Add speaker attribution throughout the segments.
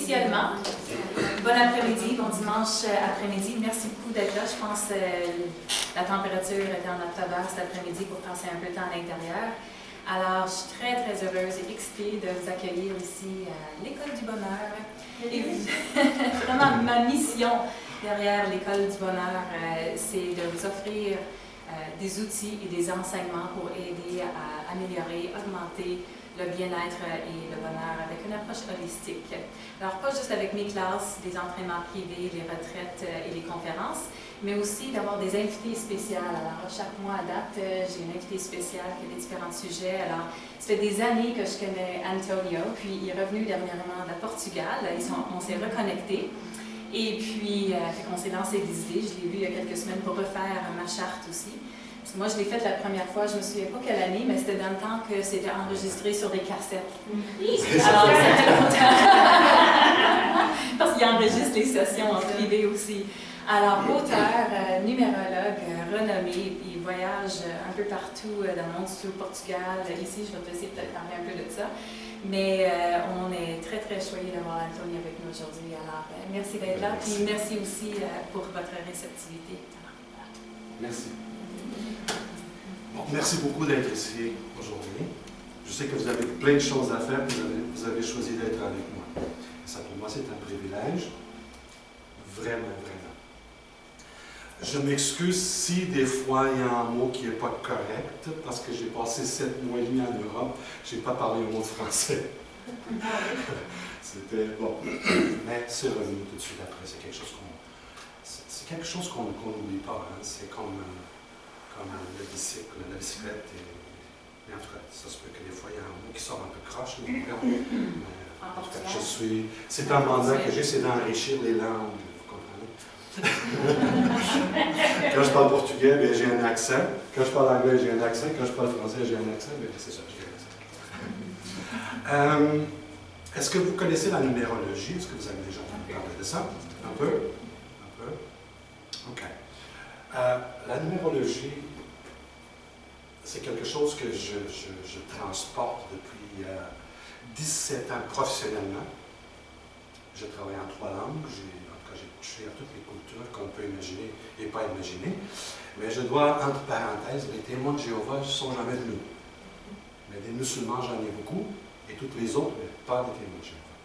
Speaker 1: officiellement. Bon après-midi, bon dimanche après-midi. Merci beaucoup d'être là. Je pense que la température était en octobre cet après-midi pour passer un peu de temps à l'intérieur. Alors, je suis très, très heureuse et excitée de vous accueillir ici à l'École du Bonheur. Et vraiment, ma mission derrière l'École du Bonheur, c'est de vous offrir des outils et des enseignements pour aider à améliorer, augmenter le bien-être et le bonheur avec une approche holistique. Alors, pas juste avec mes classes, des entraînements privés, les retraites et les conférences, mais aussi d'avoir des invités spéciaux. Alors, chaque mois à date, j'ai une invitée spéciale qui a des différents sujets. Alors, ça fait des années que je connais Antonio, puis il est revenu dernièrement de Portugal. On s'est reconnectés. Et puis, on s'est lancé des idées. Je l'ai vu il y a quelques semaines pour refaire ma charte aussi. Parce que moi, je l'ai faite la première fois, je ne me souviens pas quelle année, mais c'était dans le temps que c'était enregistré sur des cassettes. Alors, ça fait longtemps. Parce qu'il enregistre les sessions en privé aussi. Alors, auteur, numérologue, renommé, il voyage un peu partout dans le monde, surtout au Portugal. Ici, je vais te laisser peut-être parler un peu de ça. Mais on est très, très choyés d'avoir Anthony avec nous aujourd'hui. Alors, merci d'être là. Puis merci aussi pour votre réceptivité.
Speaker 2: Merci. Bon, merci beaucoup d'être ici aujourd'hui. Je sais que vous avez plein de choses à faire, vous avez choisi d'être avec moi. Ça, pour moi, c'est un privilège. Vraiment, vraiment. Je m'excuse si des fois il y a un mot qui n'est pas correct, parce que j'ai passé 7 mois et demi en Europe, je n'ai pas parlé un mot de français. C'était bon. Mais c'est revenu tout de suite après. C'est quelque chose qu'on n'oublie pas. Hein. C'est comme le bicycle, la bicyclette. Mais en tout cas, ça se peut que des fois il y a un mot qui sort un peu croche. Mais en tout cas, c'est un mandat que j'ai, c'est d'enrichir les langues. Quand je parle portugais, bien, j'ai un accent. Quand je parle anglais, j'ai un accent. Quand je parle français, j'ai un accent. Bien, c'est ça, j'ai un accent. Est-ce que vous connaissez la numérologie? Est-ce que vous avez déjà entendu parler de ça? Un peu? Un peu? OK. La numérologie, c'est quelque chose que je transporte depuis 17 ans professionnellement. Je travaille en 3 langues. J'ai touché à toutes les cultures qu'on peut imaginer et pas imaginer. Mais je dois, entre parenthèses, les témoins de Jéhovah ne sont jamais venus. Mais des musulmans, j'en ai beaucoup, et toutes les autres, mais pas des témoins de Jéhovah.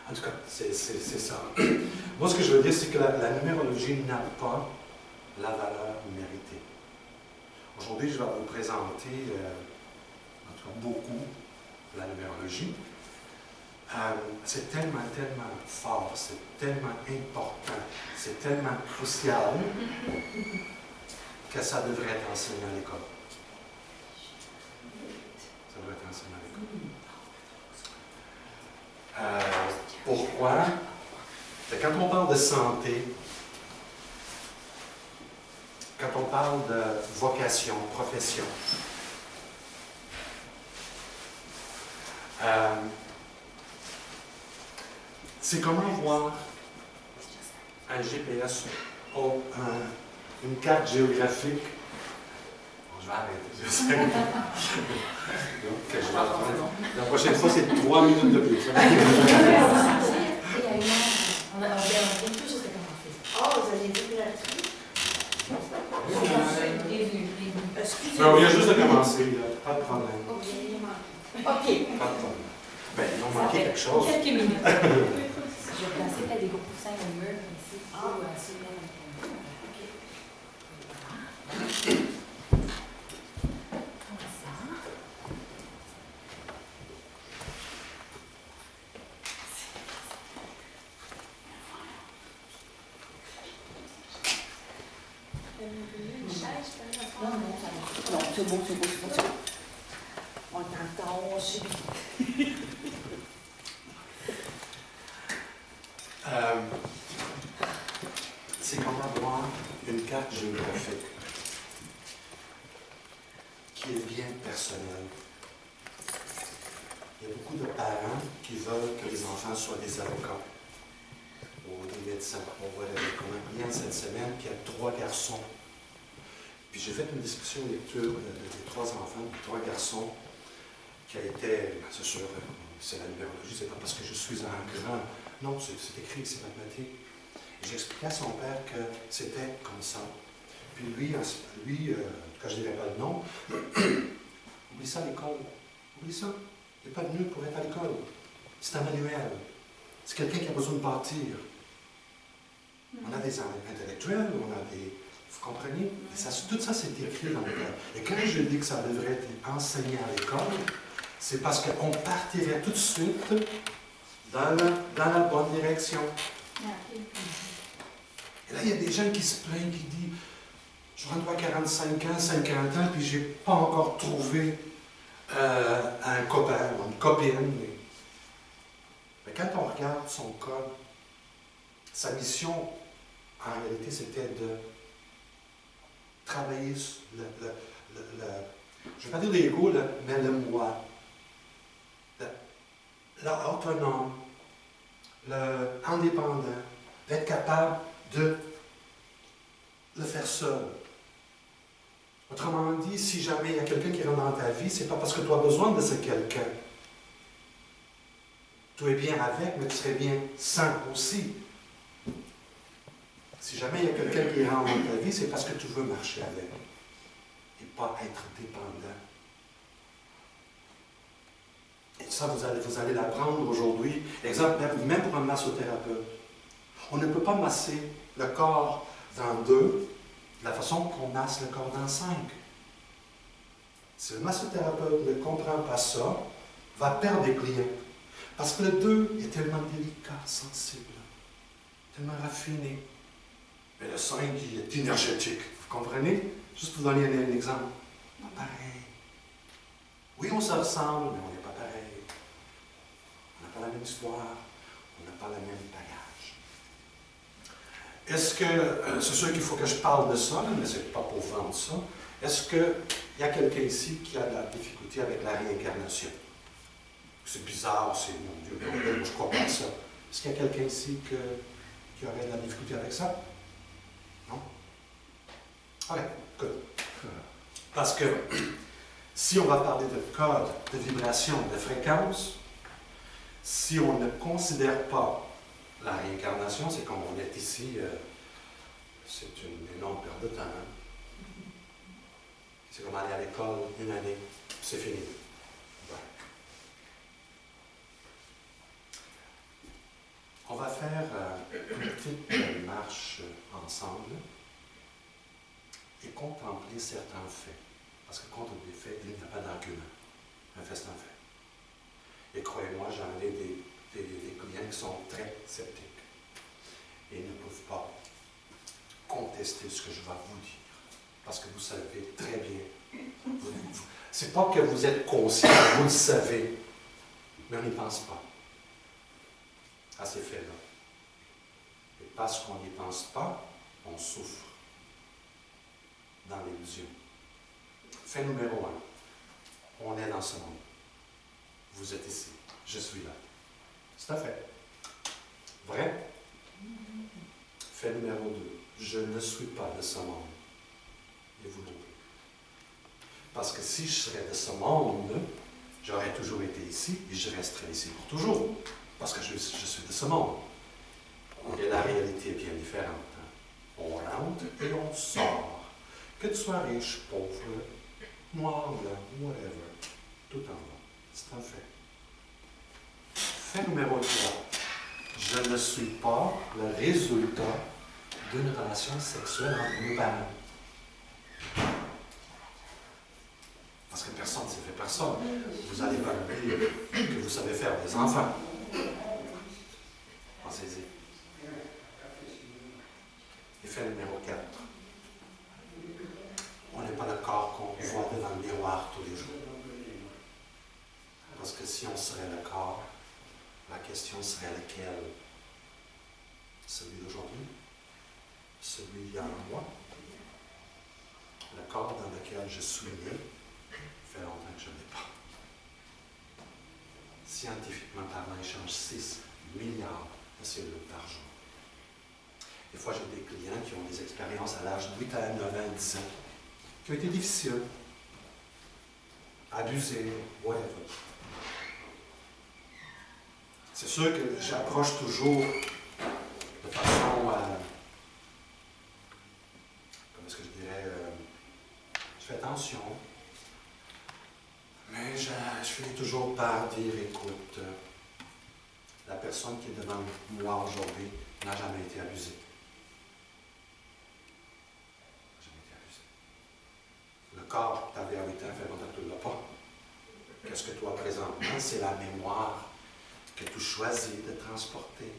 Speaker 2: En tout cas, c'est ça. Moi, ce que je veux dire, c'est que la numérologie n'a pas la valeur méritée. Aujourd'hui, je vais vous présenter, en tout cas beaucoup, la numérologie. C'est tellement, tellement fort, c'est tellement important, c'est tellement crucial que ça devrait être enseigné à l'école. Ça devrait être enseigné à l'école. Pourquoi? Quand on parle de santé, quand on parle de vocation, profession, c'est comment voir un GPS ou une carte géographique. Bon, je vais arrêter, je sais. Donc, la prochaine fois, c'est 3 minutes de plus.
Speaker 1: On vient tout juste de commencer.
Speaker 3: Oh, vous avez dit là-dessus?
Speaker 2: Mais on vient juste de commencer, pas de problème.
Speaker 3: OK.
Speaker 2: Pas de problème. Ben, ils ont manqué quelque chose.
Speaker 1: Quelques minutes. Je vais placer peut-être des gros coussins au mur ici. Comme ça.
Speaker 3: Une chaise,
Speaker 1: Non, c'est bon, c'est bon, c'est bon.
Speaker 3: on t'entend, on subit.
Speaker 2: C'est comment voir une carte géographique qui est bien personnelle. Il y a beaucoup de parents qui veulent que les enfants soient des avocats ou des médecins. On voit comment bien cette semaine qu'il y a 3 garçons. Puis j'ai fait une discussion lecture des 3 enfants, des 3 garçons, qui a été, c'est sûr, c'est la numérologie, c'est pas parce que je suis un grand. Non, c'est écrit, c'est mathématique. J'expliquais à son père que c'était comme ça. Puis lui, en tout cas, je ne dirais pas le nom, oublie ça à l'école. Oublie ça. Il n'y a pas de mieux pour être à l'école. C'est un manuel. C'est quelqu'un qui a besoin de bâtir. On a des intellectuels, on a des... Vous comprenez? Et ça, tout ça, c'est écrit dans l'école. Et quand je dis que ça devrait être enseigné à l'école, c'est parce qu'on partirait tout de suite dans la bonne direction. Et là, il y a des gens qui se plaignent, qui disent « Je rentre à 45 ans, 50 ans, puis je n'ai pas encore trouvé un copain ou une copine. » Mais quand on regarde son code, sa mission, en réalité, c'était de travailler sur je ne vais pas dire l'ego, mais le moi. L'autonome, l'indépendant, d'être capable de le faire seul. Autrement dit, si jamais il y a quelqu'un qui rentre dans ta vie, c'est pas parce que tu as besoin de ce quelqu'un. Tu es bien avec, mais tu serais bien sans aussi. Si jamais il y a quelqu'un qui rentre dans ta vie, c'est parce que tu veux marcher avec et pas être dépendant. Et ça, vous allez l'apprendre aujourd'hui. Exemple, même pour un massothérapeute. On ne peut pas masser le corps dans 2 de la façon qu'on masse le corps dans 5. Si le massothérapeute ne comprend pas ça, va perdre des clients. Parce que le 2 est tellement délicat, sensible, tellement raffiné. Mais le 5, il est énergétique. Vous comprenez? Juste pour vous donner un exemple. Pas pareil. Oui, on se ressemble, mais on n'est pas pareil. On n'a pas la même histoire, on n'a pas le même bagage. Est-ce que, c'est sûr qu'il faut que je parle de ça, mais ce n'est pas pour vendre ça. Est-ce qu'il y a quelqu'un ici qui a de la difficulté avec la réincarnation? C'est bizarre, c'est mon Dieu, mais je ne crois pas à ça. Est-ce qu'il y a quelqu'un ici qui aurait de la difficulté avec ça? Non? OK, good. Parce que si on va parler de code, de vibration, de fréquence, si on ne considère pas la réincarnation, c'est comme on est ici, c'est une énorme perte de temps. Hein? C'est comme aller à l'école 1 année, c'est fini. Ouais. On va faire une petite marche ensemble et contempler certains faits. Parce que contre des faits, il n'y a pas d'argument. Un fait, c'est un fait. Et croyez-moi, j'en ai des clients qui sont très sceptiques et ne peuvent pas contester ce que je vais vous dire. Parce que vous savez très bien. C'est pas que vous êtes conscient, vous le savez, mais on n'y pense pas à ces faits-là. Et parce qu'on n'y pense pas, on souffre dans l'illusion. Fait numéro 1. On est dans ce monde. Vous êtes ici. Je suis là. C'est un fait. Vrai? Fait numéro 2. Je ne suis pas de ce monde. Et vous non plus. Parce que si je serais de ce monde, j'aurais toujours été ici et je resterais ici pour toujours. Parce que je suis de ce monde. Et la réalité est bien différente. Hein? On rentre et on sort. Que tu sois riche, pauvre, noir, blanc, whatever, tout en bas. C'est un fait. Fait numéro 3. Je ne suis pas le résultat d'une relation sexuelle entre mes parents. Parce que personne ne s'est fait personne. Vous allez pas me dire que vous savez faire des enfants. Pensez-y. Et fait numéro 4. On n'est pas le corps qu'on voit devant le miroir tous les jours. Parce que si on serait le corps, la question serait lequel? Celui d'aujourd'hui? Celui d'il y a un mois? Le corps dans lequel je suis né, fait longtemps que je ne l'ai pas. Scientifiquement parlant, il change 6 milliards de cellules par jour. Des fois, j'ai des clients qui ont des expériences à l'âge de 8 à 9 ans, 10 ans, qui ont été difficiles, abusés, whatever. C'est sûr que j'approche toujours de façon, comment est-ce que je dirais, je fais attention, mais je finis toujours par dire, écoute, la personne qui est devant moi aujourd'hui n'a jamais été abusée. Jamais été abusée. Le corps, tu avais à 8 ans, fait longtemps que tu ne l'as pas. Qu'est-ce que toi, présentement, c'est la mémoire que tu choisis de transporter.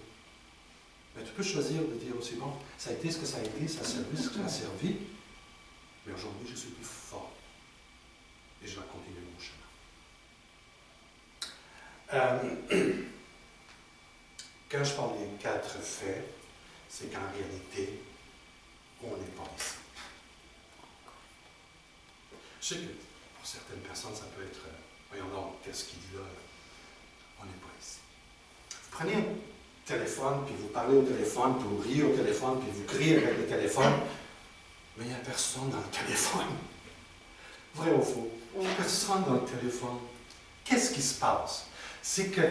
Speaker 2: Mais tu peux choisir de dire aussi, bon, ça a été ce que ça a été, ça a servi ce que ça a servi, mais aujourd'hui, je suis plus fort. Et je vais continuer mon chemin. Quand je parle des 4 faits, c'est qu'en réalité, on n'est pas ici. Je sais que pour certaines personnes, ça peut être, voyons donc, qu'est-ce qu'il dit là? On n'est pas ici. Vous prenez un téléphone, puis vous parlez au téléphone, puis vous riez au téléphone, puis vous criez avec le téléphone, mais il n'y a personne dans le téléphone. Vrai ou faux? Il n'y a personne dans le téléphone. Qu'est-ce qui se passe? C'est que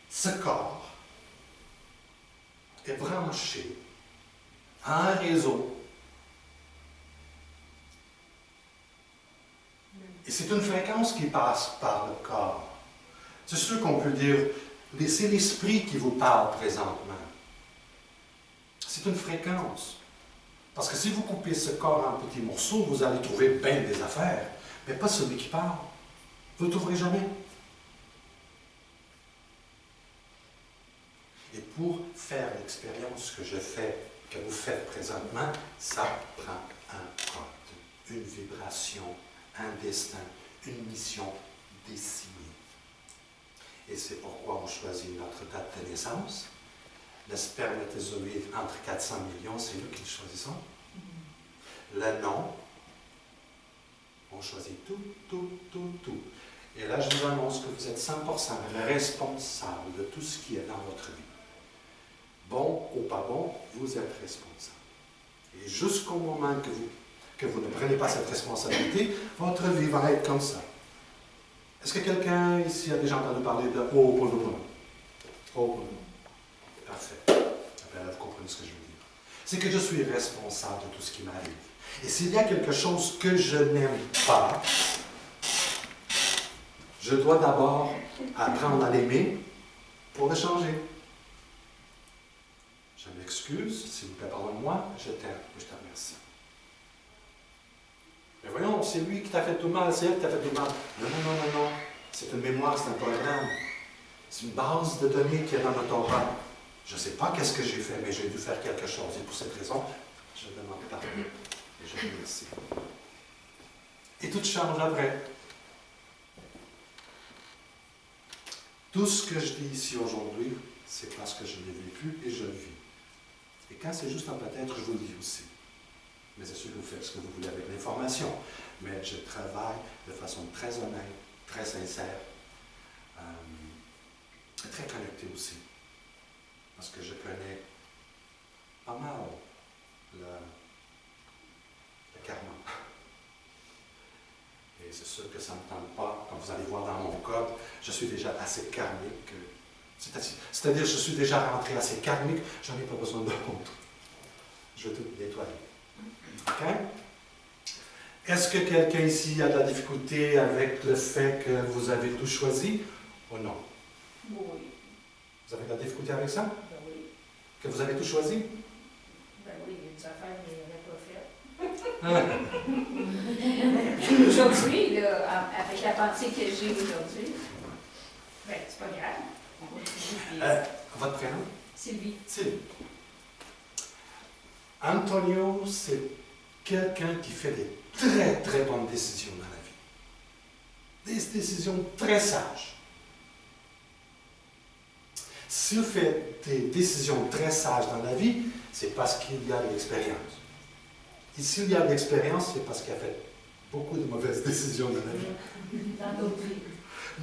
Speaker 2: ce corps est branché à un réseau. Et c'est une fréquence qui passe par le corps. C'est sûr qu'on peut dire, c'est l'esprit qui vous parle présentement. C'est une fréquence. Parce que si vous coupez ce corps en petits morceaux, vous allez trouver bien des affaires, mais pas celui qui parle. Vous ne le trouverez jamais. Et pour faire l'expérience que je fais, que vous faites présentement, ça prend un code, une vibration, un destin, une mission désignée. Et c'est pourquoi on choisit notre date de naissance. Le spermatozoïde entre 400 millions, c'est nous qui le choisissons. Le nom, on choisit tout. Et là, je vous annonce que vous êtes 100% responsable de tout ce qui est dans votre vie. Bon ou pas bon, vous êtes responsable. Et jusqu'au moment que vous ne prenez pas cette responsabilité, votre vie va être comme ça. Est-ce que quelqu'un ici a déjà entendu parler de Ho'oponopono? Ho'oponopono. Parfait. Après, là, vous comprenez ce que je veux dire. C'est que je suis responsable de tout ce qui m'arrive. Et s'il y a quelque chose que je n'aime pas, je dois d'abord apprendre à l'aimer pour le changer. Je m'excuse, s'il vous plaît, pardonne-moi, je t'aime, je te remercie. Mais voyons, c'est lui qui t'a fait tout mal, c'est elle qui t'a fait tout mal. Non. C'est une mémoire, c'est un programme. C'est une base de données qui est dans notre aura. Je ne sais pas qu'est-ce que j'ai fait, mais j'ai dû faire quelque chose. Et pour cette raison, je demande pardon. Et je remercie. Et tout change après. Tout ce que je dis ici aujourd'hui, c'est parce que je l'ai vécu et je le vis. Et quand c'est juste en peut-être, je vous le dis aussi. Mais c'est sûr que vous faites ce que vous voulez avec l'information. Mais je travaille de façon très honnête, très sincère, et très connecté aussi. Parce que je connais pas mal le karma. Et c'est sûr que ça ne me tente pas, comme vous allez voir dans mon code, je suis déjà assez karmique. C'est-à-dire, je suis déjà rentré assez karmique, j'en ai pas besoin d'autre. Je vais tout nettoyer. OK? Est-ce que quelqu'un ici a de la difficulté avec le fait que vous avez tout choisi ou non?
Speaker 3: Oui.
Speaker 2: Vous avez de la difficulté avec ça?
Speaker 3: Ben oui.
Speaker 2: Que vous avez tout choisi?
Speaker 3: Ben oui, il y a des affaires que je n'avais pas faites.
Speaker 2: Ah.
Speaker 3: Aujourd'hui, là, avec la pensée que j'ai aujourd'hui, ben c'est pas grave. On va toujours
Speaker 2: Votre prénom?
Speaker 3: Sylvie.
Speaker 2: Sylvie. Antonio, c'est quelqu'un qui fait des très bonnes décisions dans la vie. Des décisions très sages. S'il fait des décisions très sages dans la vie, c'est parce qu'il y a de l'expérience. Et s'il y a de l'expérience, c'est parce qu'il a fait beaucoup de mauvaises décisions dans la vie.
Speaker 3: Dans d'autres vies.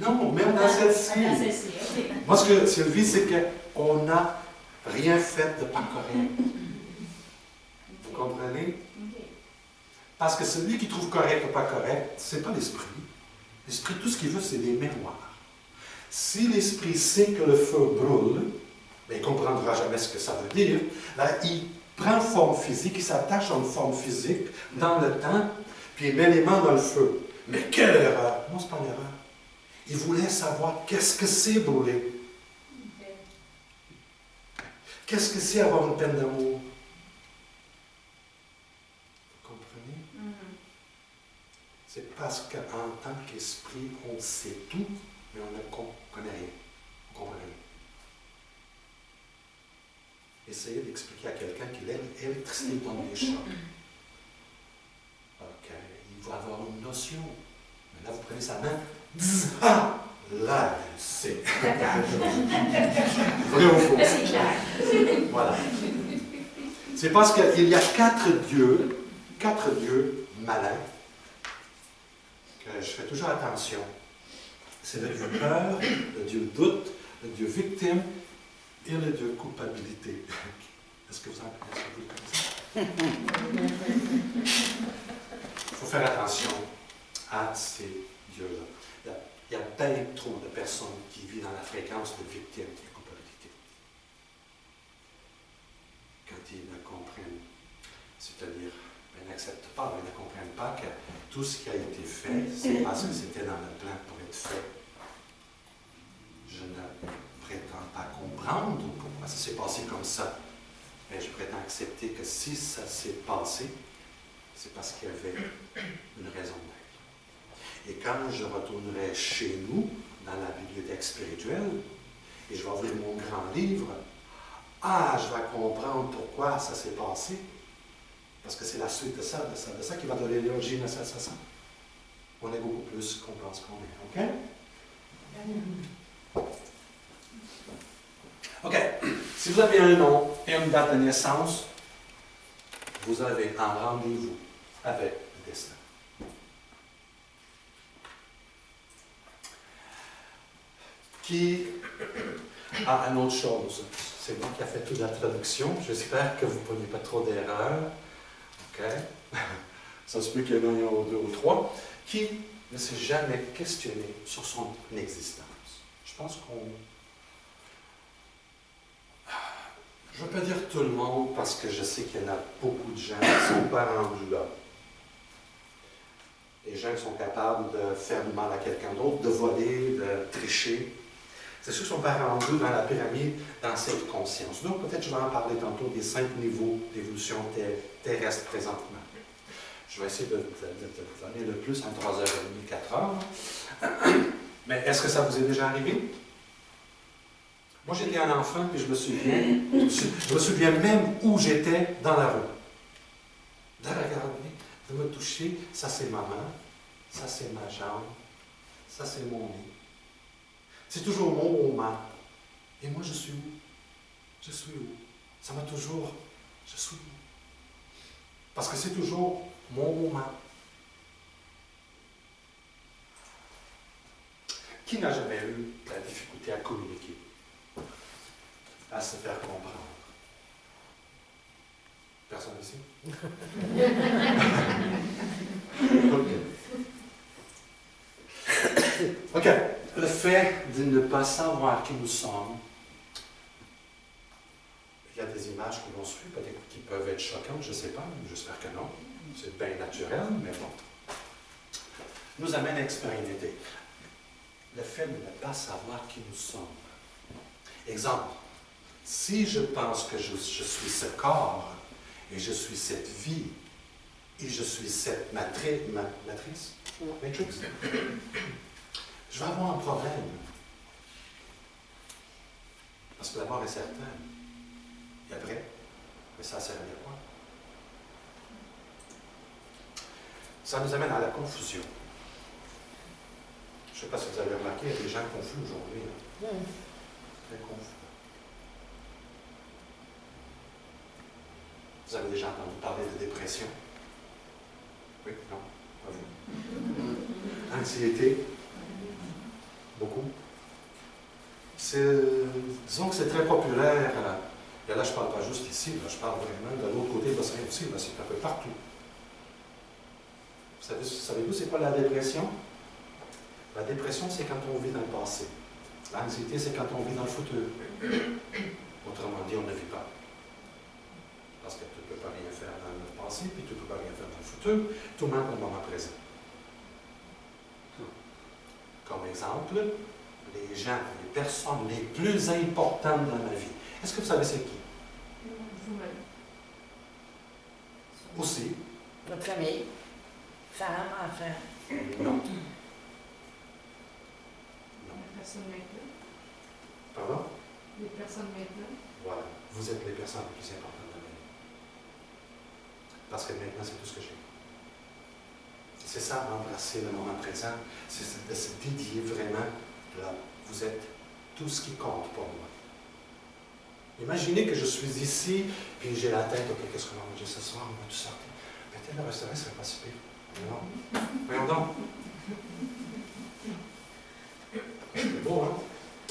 Speaker 2: Non, même dans celle-ci.
Speaker 3: Dans celle-ci, OK.
Speaker 2: Moi, ce que Sylvie, c'est qu'on n'a rien fait de pas correct. Vous comprenez?
Speaker 3: OK.
Speaker 2: Parce que celui qui trouve correct ou pas correct, c'est pas l'esprit. L'esprit, tout ce qu'il veut, c'est des mémoires. Si l'esprit sait que le feu brûle, mais il ne comprendra jamais ce que ça veut dire, là, il prend forme physique, il s'attache à une forme physique dans le temps, puis il met les mains dans le feu. Mais quelle erreur! Non, ce n'est pas une erreur. Il voulait savoir qu'est-ce que c'est brûler. Qu'est-ce que c'est avoir une peine d'amour? Vous comprenez? C'est parce qu'en tant qu'esprit, on sait tout, mais on ne connaît rien. On ne comprend rien. Essayez d'expliquer à quelqu'un qu'il aime l'électricité dans les chocs. Ok, il va avoir une notion. Mais là, vous prenez sa main. Ah! Là, c'est. Vrai ou faux?
Speaker 3: C'est clair.
Speaker 2: Voilà. C'est parce qu'il y a quatre dieux malins, que je fais toujours attention. C'est le dieu peur, le dieu doute, le dieu victime et le dieu culpabilité. Est-ce que vous le connaissez? Il faut faire attention à ces dieux-là. Il y a bien trop de personnes qui vivent dans la fréquence de victime et de culpabilité. Quand ils ne comprennent, c'est-à-dire, ils n'acceptent pas, ils ne comprennent pas que tout ce qui a été fait, c'est parce que c'était dans le plan pour être fait. Je ne prétends pas comprendre pourquoi ça s'est passé comme ça, mais je prétends accepter que si ça s'est passé, c'est parce qu'il y avait une raison d'être. Et quand je retournerai chez nous, dans la bibliothèque spirituelle, et je vais ouvrir mon grand livre, je vais comprendre pourquoi ça s'est passé. Parce que c'est la suite de ça qui va donner l'origine à ça. On est beaucoup plus qu'on pense qu'on est. OK? OK. Si vous avez un nom et une date de naissance, vous avez un rendez-vous avec le destin. Qui a une autre chose? C'est moi qui ai fait toute la traduction. J'espère que vous ne prenez pas trop d'erreurs. OK? Ça se peut qu'il y en ait un ou deux ou trois. Qui ne s'est jamais questionné sur son existence? Je pense qu'on... Je ne veux pas dire tout le monde parce que je sais qu'il y en a beaucoup de gens qui ne sont pas rendus là. Les gens qui sont capables de faire du mal à quelqu'un d'autre, de voler, de tricher. C'est ceux qui ne sont pas rendus dans la pyramide, dans cette conscience. Donc, peut-être je vais en parler tantôt des 5 niveaux d'évolution terrestre présentement. Je vais essayer de donner le plus en 3h30, 4h. Mais est-ce que ça vous est déjà arrivé? Moi, j'étais un enfant, puis je me souviens même où j'étais dans la rue. De regarder, de me toucher, ça c'est ma main, ça c'est ma jambe, ça c'est mon lit. C'est toujours mon moment. Et moi, je suis où? Je suis où? Ça m'a toujours... Je suis où? Parce que c'est toujours mon moment. Qui n'a jamais eu la difficulté à communiquer? À se faire comprendre? Personne ici? OK. Le fait de ne pas savoir qui nous sommes, il y a des images qui vont suivre, peut-être qui peuvent être choquantes, je ne sais pas, j'espère que non. C'est bien naturel, mais bon. Nous amène à expérimenter. Le fait de ne pas savoir qui nous sommes. Exemple, si je pense que je suis ce corps, et je suis cette vie, et je suis cette matrice, je vais avoir un problème. Parce que la mort est certaine. Et après, mais ça sert à quoi? Ça nous amène à la confusion. Je ne sais pas si vous avez remarqué, il y a des gens confus aujourd'hui. Très confus. Vous avez déjà entendu parler de dépression? Oui? Non? Pas vous? Anxiété? Beaucoup? Disons que c'est très populaire. Et là, je ne parle pas juste ici, là, je parle vraiment de l'autre côté de l'océan aussi, là, c'est un peu partout. Savez-vous c'est quoi la dépression? La dépression, c'est quand on vit dans le passé. L'anxiété, c'est quand on vit dans le futur. Autrement dit, on ne vit pas. Parce que tu ne peux pas rien faire dans le passé, puis tu ne peux pas rien faire dans le futur, tout le monde dans le moment présent. Comme exemple, les gens, les personnes les plus importantes dans ma vie. Est-ce que vous savez c'est qui?
Speaker 3: Vous-même.
Speaker 2: Aussi.
Speaker 4: Votre famille, femme, enfant.
Speaker 2: Non.
Speaker 3: Les personnes maintenant.
Speaker 2: Pardon?
Speaker 3: Les personnes maintenant.
Speaker 2: Voilà. Vous êtes les personnes les plus importantes dans ma vie. Parce que maintenant, c'est tout ce que j'ai. C'est ça, embrasser le moment présent. C'est de se dédier vraiment là. Vous êtes tout ce qui compte pour moi. Imaginez que je suis ici, puis j'ai la tête, OK, qu'est-ce qu'on va manger ce soir? On va tout sortir. Peut-être le restaurant, ça serait pas si pire. Non. Voyons donc. C'est beau, hein?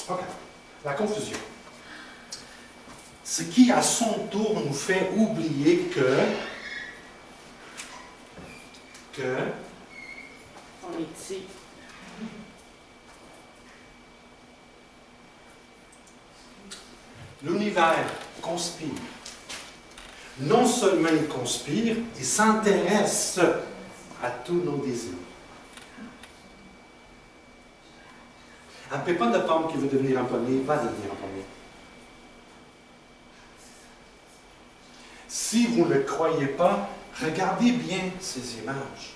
Speaker 2: OK. La confusion. Ce qui, à son tour, nous fait oublier que
Speaker 4: On est ici.
Speaker 2: l'univers conspire. Non seulement il conspire, il s'intéresse à tous nos désirs. Un pépin de pomme qui veut devenir un pommier va devenir un pommier. Si vous ne le croyez pas, regardez bien ces images.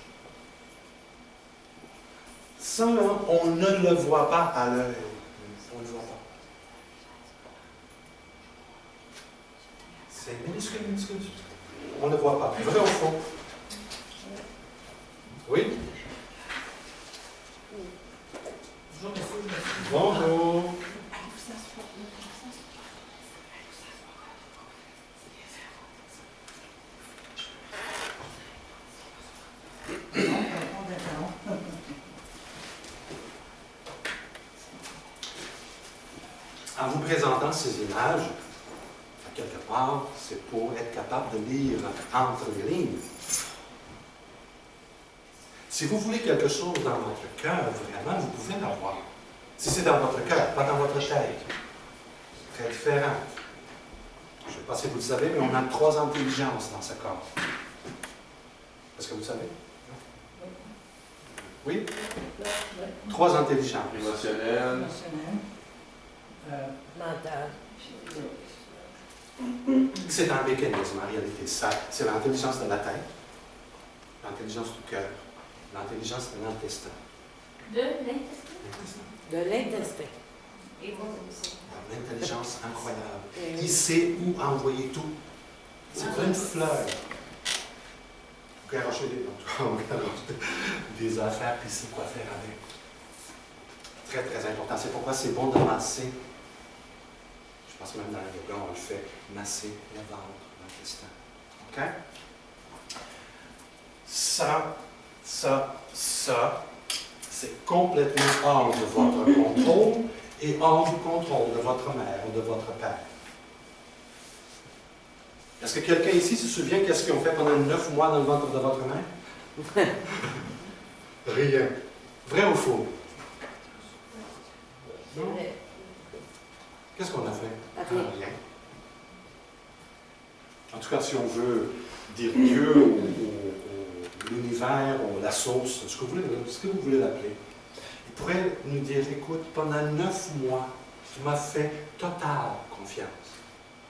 Speaker 2: Ça, là, on ne le voit pas à l'œil. On ne le voit pas. C'est minuscule, minuscule. On ne le voit pas. Vrai ou faux? Oui? Bonjour. En vous présentant ces images, à quelque part, c'est pour être capable de lire entre les lignes. Si vous voulez quelque chose dans votre cœur, vraiment, vous pouvez l'avoir. Si c'est dans votre cœur, pas dans votre tête. Très différent. Je ne sais pas si vous le savez, mais on a 3 intelligences dans ce corps. Est-ce que vous le savez? Oui? 3 intelligences.
Speaker 5: Émotionnel.
Speaker 4: Mental.
Speaker 2: C'est un mécanisme, en réalité. Ça, c'est l'intelligence de la tête, l'intelligence du cœur, l'intelligence de l'intestin.
Speaker 3: De l'intestin.
Speaker 4: De l'intestin.
Speaker 3: Et moi aussi.
Speaker 2: L'intelligence incroyable. Il sait où envoyer tout. C'est comme une fleur. Vous garocher des affaires, puis c'est quoi faire avec. Très, très important. C'est pourquoi c'est bon de masser. Je pense que même dans le yoga, on le fait, masser le ventre, l'intestin. OK? Ça, c'est complètement hors de votre contrôle et hors du contrôle de votre mère ou de votre père. Est-ce que quelqu'un ici se souvient qu'est-ce qu'ils ont fait pendant 9 mois dans le ventre de votre mère? Rien. Vrai ou faux? Non? Qu'est-ce qu'on a fait? Rien. En tout cas, si on veut dire Dieu ou l'univers ou la source, ce que vous voulez l'appeler, il pourrait nous dire, écoute, pendant 9 mois, tu m'as fait totale confiance.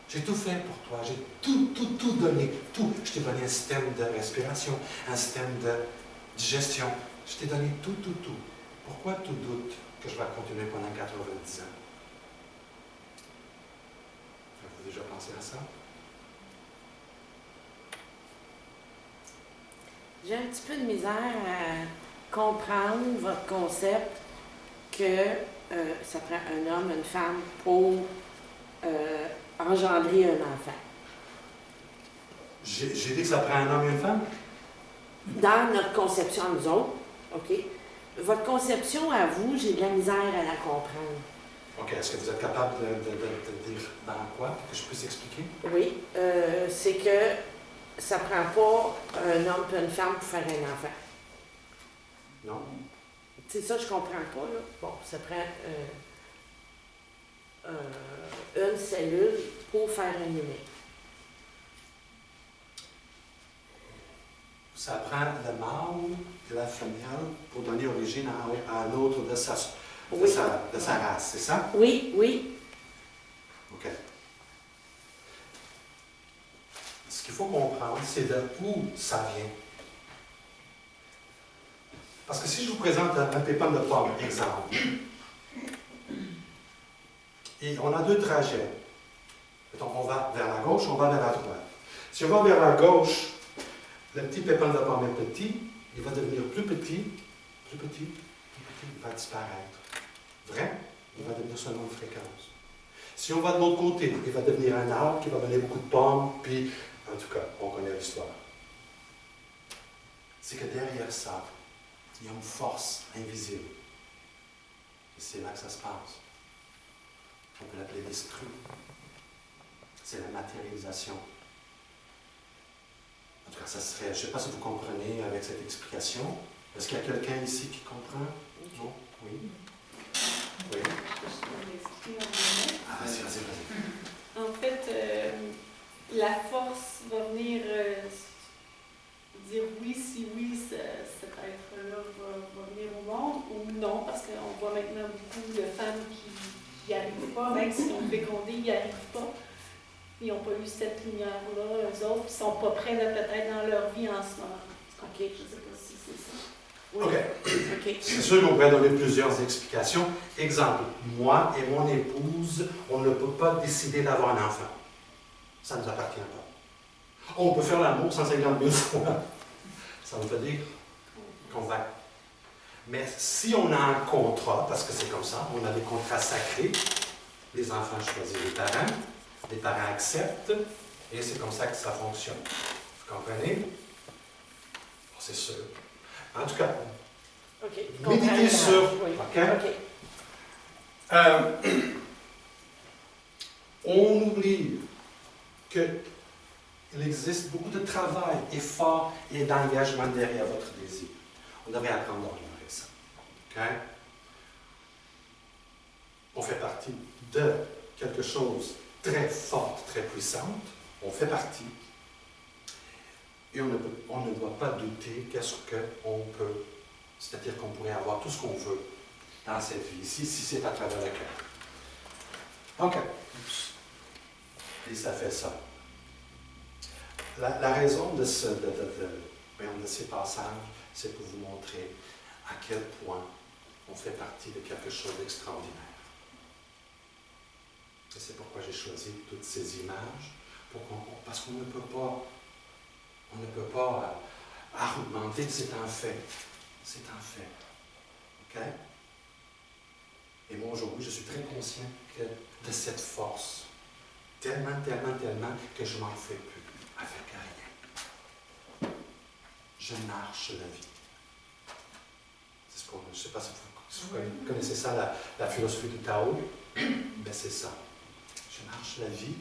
Speaker 2: J'ai tout fait pour toi, j'ai tout donné, tout. Je t'ai donné un système de respiration, un système de digestion. Je t'ai donné tout. Pourquoi tu doutes que je vais continuer pendant 90 ans? Avez-vous déjà pensé à ça?
Speaker 4: J'ai un petit peu de misère à comprendre votre concept que ça prend un homme, une femme pour engendrer un enfant.
Speaker 2: J'ai dit que ça prend un homme et une femme?
Speaker 4: Dans notre conception à nous autres, OK? Votre conception à vous, j'ai de la misère à la comprendre.
Speaker 2: OK. Est-ce que vous êtes capable de dire dans quoi que je puisse expliquer?
Speaker 4: Oui, c'est que ça prend pas un homme et une femme pour faire un enfant.
Speaker 2: Non?
Speaker 4: C'est ça, je comprends pas, là. Bon, ça prend une cellule pour faire un humain.
Speaker 2: Ça prend le mâle et la femelle pour donner origine à un autre de sa race, c'est ça?
Speaker 4: Oui, oui.
Speaker 2: OK. Ce qu'il faut comprendre, c'est de où ça vient. Parce que si je vous présente un pépin de pomme, exemple, et on a deux trajets. Donc, on va vers la gauche, on va vers la droite. Si on va vers la gauche, le petit pépin de pomme est petit, il va devenir plus petit, plus petit, plus petit, il va disparaître. Vrai? Il va devenir seulement une fréquence. Si on va de l'autre côté, il va devenir un arbre qui va donner beaucoup de pommes, puis, en tout cas, on connaît l'histoire. C'est que derrière ça, il y a une force invisible. Et c'est là que ça se passe. On peut l'appeler l'esprit. C'est la matérialisation. En tout cas, ça serait, je ne sais pas si vous comprenez avec cette explication. Est-ce qu'il y a quelqu'un ici qui comprend? Non? Oui? Oui? Ah, vas-y, vas-y, vas-y.
Speaker 5: En fait, la force va venir dire oui, si oui, cet être-là va venir au monde, ou non, parce qu'on voit maintenant beaucoup de femmes qui n'y arrivent pas, même si on fécondé, ils n'y arrivent pas. Ils n'ont pas eu cette lumière-là, eux autres, ils ne sont pas prêts peut-être dans leur vie en ce moment. OK, je ne sais pas si c'est ça.
Speaker 2: Oui. OK.
Speaker 4: OK.
Speaker 2: C'est sûr qu'on pourrait donner plusieurs explications. Exemple, moi et mon épouse, on ne peut pas décider d'avoir un enfant. Ça ne nous appartient pas. On peut faire l'amour 150 000 fois. Ça veut pas dire qu'on va. Mais si on a un contrat, parce que c'est comme ça, on a des contrats sacrés, les enfants choisissent les parents acceptent, et c'est comme ça que ça fonctionne. Vous comprenez? Bon, c'est sûr. En tout cas, méditez sur.
Speaker 4: Oui.
Speaker 2: OK? On oublie qu'il existe beaucoup de travail, effort et d'engagement derrière votre désir. On devrait apprendre à ignorer ça. OK? On fait partie de quelque chose de très forte, très puissante. On fait partie. Et on ne doit pas douter qu'est-ce qu'on peut. C'est-à-dire qu'on pourrait avoir tout ce qu'on veut dans cette vie, si c'est à travers le cœur. OK. Et ça fait ça. La raison de ces passages, c'est pour vous montrer à quel point on fait partie de quelque chose d'extraordinaire. Et c'est pourquoi j'ai choisi toutes ces images, parce qu'on ne peut pas argumenter, c'est un fait. C'est un fait. OK? Et moi, aujourd'hui, je suis très conscient de cette force. Tellement, tellement, tellement que je m'en fais plus avec rien. Je marche la vie. C'est ce qu'on, je ne sais pas si vous connaissez ça, la philosophie du Tao. Ben c'est ça. Je marche la vie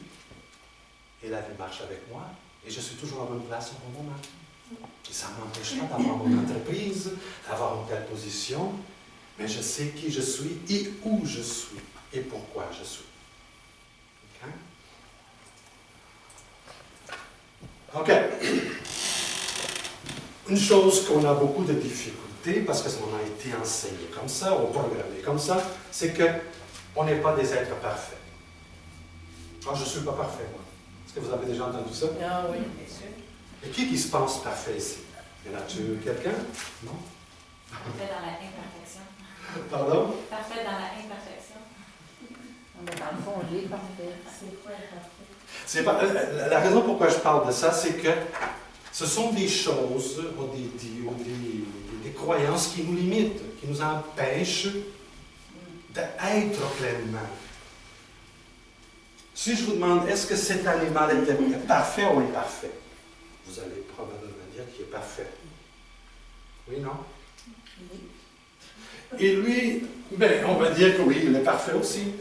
Speaker 2: et la vie marche avec moi et je suis toujours à bonne place au bon moment. Et ça ne m'empêche pas d'avoir mon entreprise, d'avoir une telle position, mais je sais qui je suis et où je suis et pourquoi je suis. OK? Une chose qu'on a beaucoup de difficultés, parce qu'on a été enseigné comme ça, ou programmé comme ça, c'est qu'on n'est pas des êtres parfaits. Je ne suis pas parfait, moi. Est-ce que vous avez déjà entendu ça?
Speaker 4: Ah oui, bien sûr.
Speaker 2: Et qui se pense parfait ici? Y en a-tu quelqu'un? Non?
Speaker 1: Parfait dans la imperfection.
Speaker 2: Pardon?
Speaker 1: Parfait dans la imperfection.
Speaker 3: Mais dans le fond, on est parfait. C'est quoi le parfait?
Speaker 2: La raison pourquoi je parle de ça, c'est que ce sont des choses, ou des croyances qui nous limitent, qui nous empêchent d'être pleinement. Si je vous demande, est-ce que cet animal est parfait ou imparfait? Vous allez probablement dire qu'il est parfait. Oui, non?
Speaker 3: Oui.
Speaker 2: Et lui, ben, on va dire que oui, il est parfait aussi.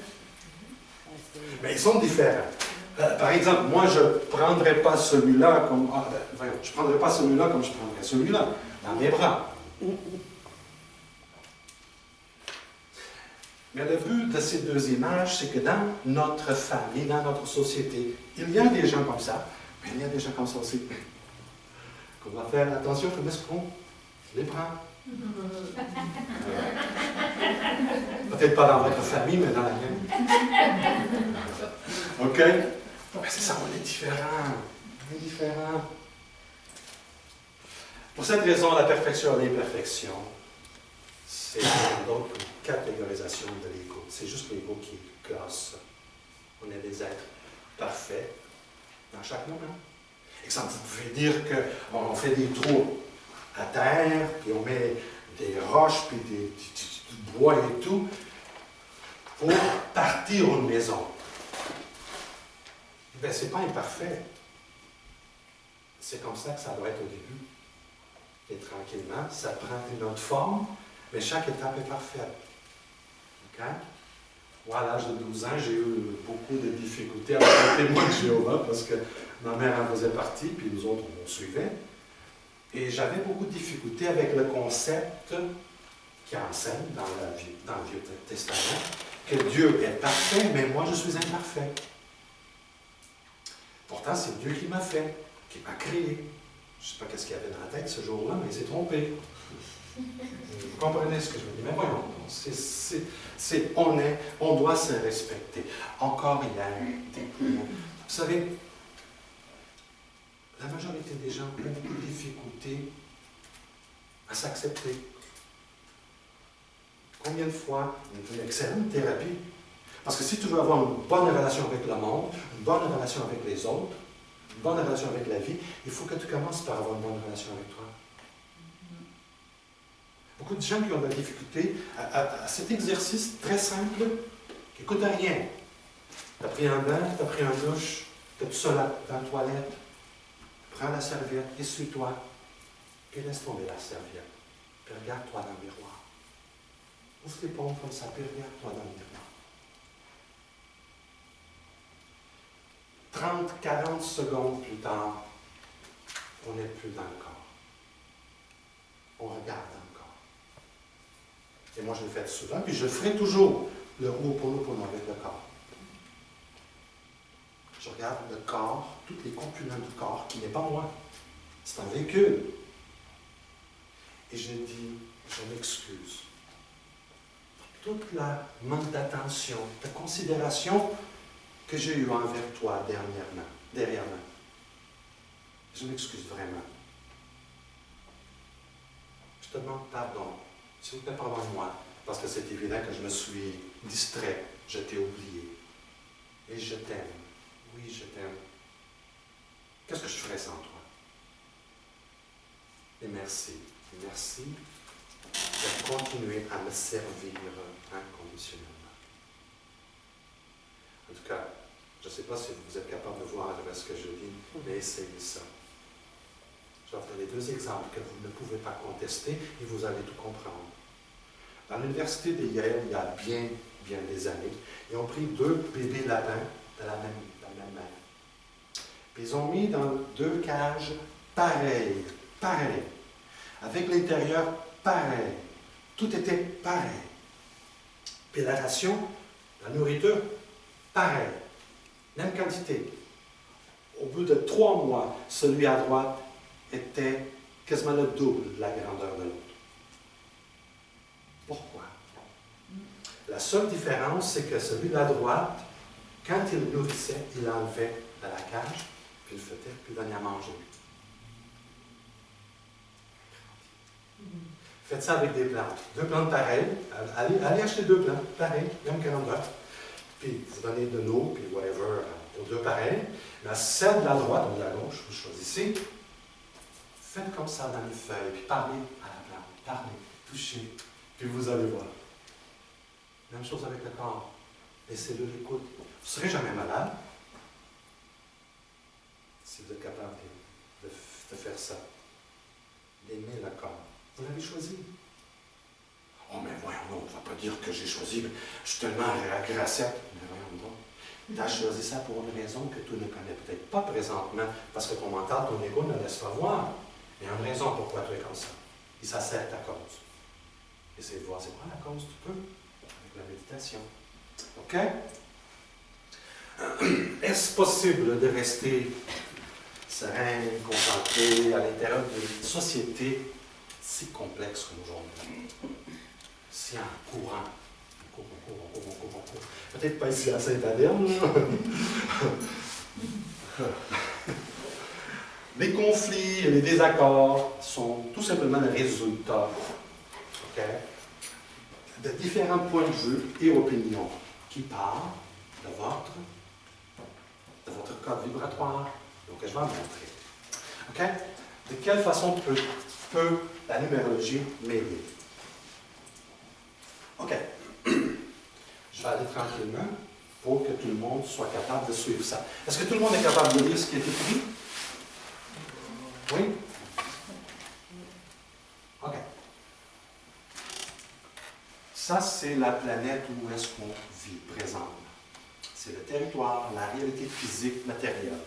Speaker 2: Mais ils sont différents. Par exemple, moi, je ne prendrais pas celui-là comme. Je prendrais pas celui-là comme je prendrais celui-là, dans mes bras. Mais le but de ces deux images, c'est que dans notre famille, dans notre société, il y a des gens comme ça, mais il y a des gens comme ça aussi. Qu'on va faire attention comment est-ce qu'on les prend. Peut-être pas dans votre famille, mais dans la mienne. OK? Mais c'est ça, on est différents. On est différents. Pour cette raison, la perfection et l'imperfection, c'est d'autres une catégorisation de l'ego. C'est juste l'ego qui classe ça. On est des êtres parfaits dans chaque moment. Exemple, vous pouvez dire qu'on fait des trous à terre, puis on met des roches, puis du bois et tout, pour partir une maison. Bien, c'est pas imparfait. C'est comme ça que ça doit être au début. Et tranquillement, ça prend une autre forme, mais chaque étape est parfaite. OK? Moi, à l'âge de 12 ans, j'ai eu beaucoup de difficultés avec le témoin de Jéhovah, parce que ma mère en faisait partie, puis nous autres, on suivait. Et j'avais beaucoup de difficultés avec le concept qui enseigne dans le Vieux Testament, que Dieu est parfait, mais moi, je suis imparfait. Pourtant, c'est Dieu qui m'a fait, qui m'a créé. Je ne sais pas qu'est-ce qu'il y avait dans la tête ce jour-là, mais il s'est trompé. Vous comprenez ce que je veux dire? Mais voyons, on doit se respecter. Encore hier, vous savez, la majorité des gens ont beaucoup de difficultés à s'accepter. Combien de fois une excellente thérapie? Parce que si tu veux avoir une bonne relation avec le monde, une bonne relation avec les autres, une bonne relation avec la vie, il faut que tu commences par avoir une bonne relation avec toi. Beaucoup de gens qui ont de la difficulté à cet exercice très simple, qui ne coûte rien. Tu as pris un bain, tu as pris un douche, tu es tout seul dans la toilette, prends la serviette, essuie-toi, et laisse tomber la serviette. Puis regarde-toi dans le miroir. Ouvre tes paumes comme ça, puis regarde-toi dans le miroir. 30, 40 secondes plus tard, on n'est plus dans le corps. On regarde dans le corps. Et moi, je le fais souvent, puis je le ferai toujours, le Ho'oponopono avec le corps. Je regarde le corps, toutes les components du corps, qui n'est pas moi. C'est un véhicule. Et je dis, je m'excuse. Toute la manque d'attention, de considération que j'ai eue envers toi dernièrement. Je m'excuse vraiment. Je te demande pardon. S'il vous plaît, pardonne-moi, parce que c'est évident que je me suis distrait, je t'ai oublié. Et je t'aime. Oui, je t'aime. Qu'est-ce que je ferais sans toi? Et merci. Merci de continuer à me servir inconditionnellement. En tout cas, je ne sais pas si vous êtes capable de voir ce que je dis, mais essayez ça. Je vais vous donner deux exemples que vous ne pouvez pas contester et vous allez tout comprendre. Dans l'université de Yale, il y a bien des années, ils ont pris deux bébés lapins de la même mère. Puis ils ont mis dans deux cages pareilles, avec l'intérieur pareil. Tout était pareil. Puis la ration, la nourriture, pareil. Même quantité. Au bout de 3 mois, celui à droite était quasiment le double de la grandeur de l'autre. Pourquoi? La seule différence, c'est que celui de la droite, quand il nourrissait, il enlevait de la cage, puis il faisait, puis il donnait à manger. Faites ça avec des plantes. 2 plantes pareilles. Allez acheter 2 plantes pareilles, même grandeur. Puis vous donnez de l'eau, puis whatever, aux 2 pareilles. Mais celle de la droite ou de la gauche, vous choisissez. Faites comme ça dans les feuilles, puis parlez à la plante. Parlez, touchez, puis vous allez voir. Même chose avec le corps. Les cellules écoutent. Vous ne serez jamais malade si vous êtes capable de faire ça. D'aimer le corps. Vous l'avez choisi. Oh, mais voyons donc, on ne va pas dire que j'ai choisi, mais je suis tellement agressif. Mais voyons donc. Tu as choisi ça pour une raison que tu ne connais peut-être pas présentement, parce que ton mental, ton ego ne laisse pas voir. Il y a une raison pourquoi tu es comme ça. Et ça sert ta cause. Essaye de voir, c'est quoi la cause? Tu peux, avec la méditation. OK? Est-ce possible de rester serein, concentré à l'intérieur d'une société si complexe comme aujourd'hui? Si en courant, on court. Peut-être pas ici à Sainte-Adèle. Les conflits et les désaccords sont tout simplement le résultat, OK, de différents points de vue et opinions qui partent de votre code vibratoire. Donc, je vais en montrer. OK? De quelle façon peut la numérologie m'aider? OK. Je vais aller tranquillement pour que tout le monde soit capable de suivre ça. Est-ce que tout le monde est capable de lire ce qui est écrit? Oui? OK. Ça, c'est la planète où est-ce qu'on vit présentement. C'est le territoire, la réalité physique, matérielle.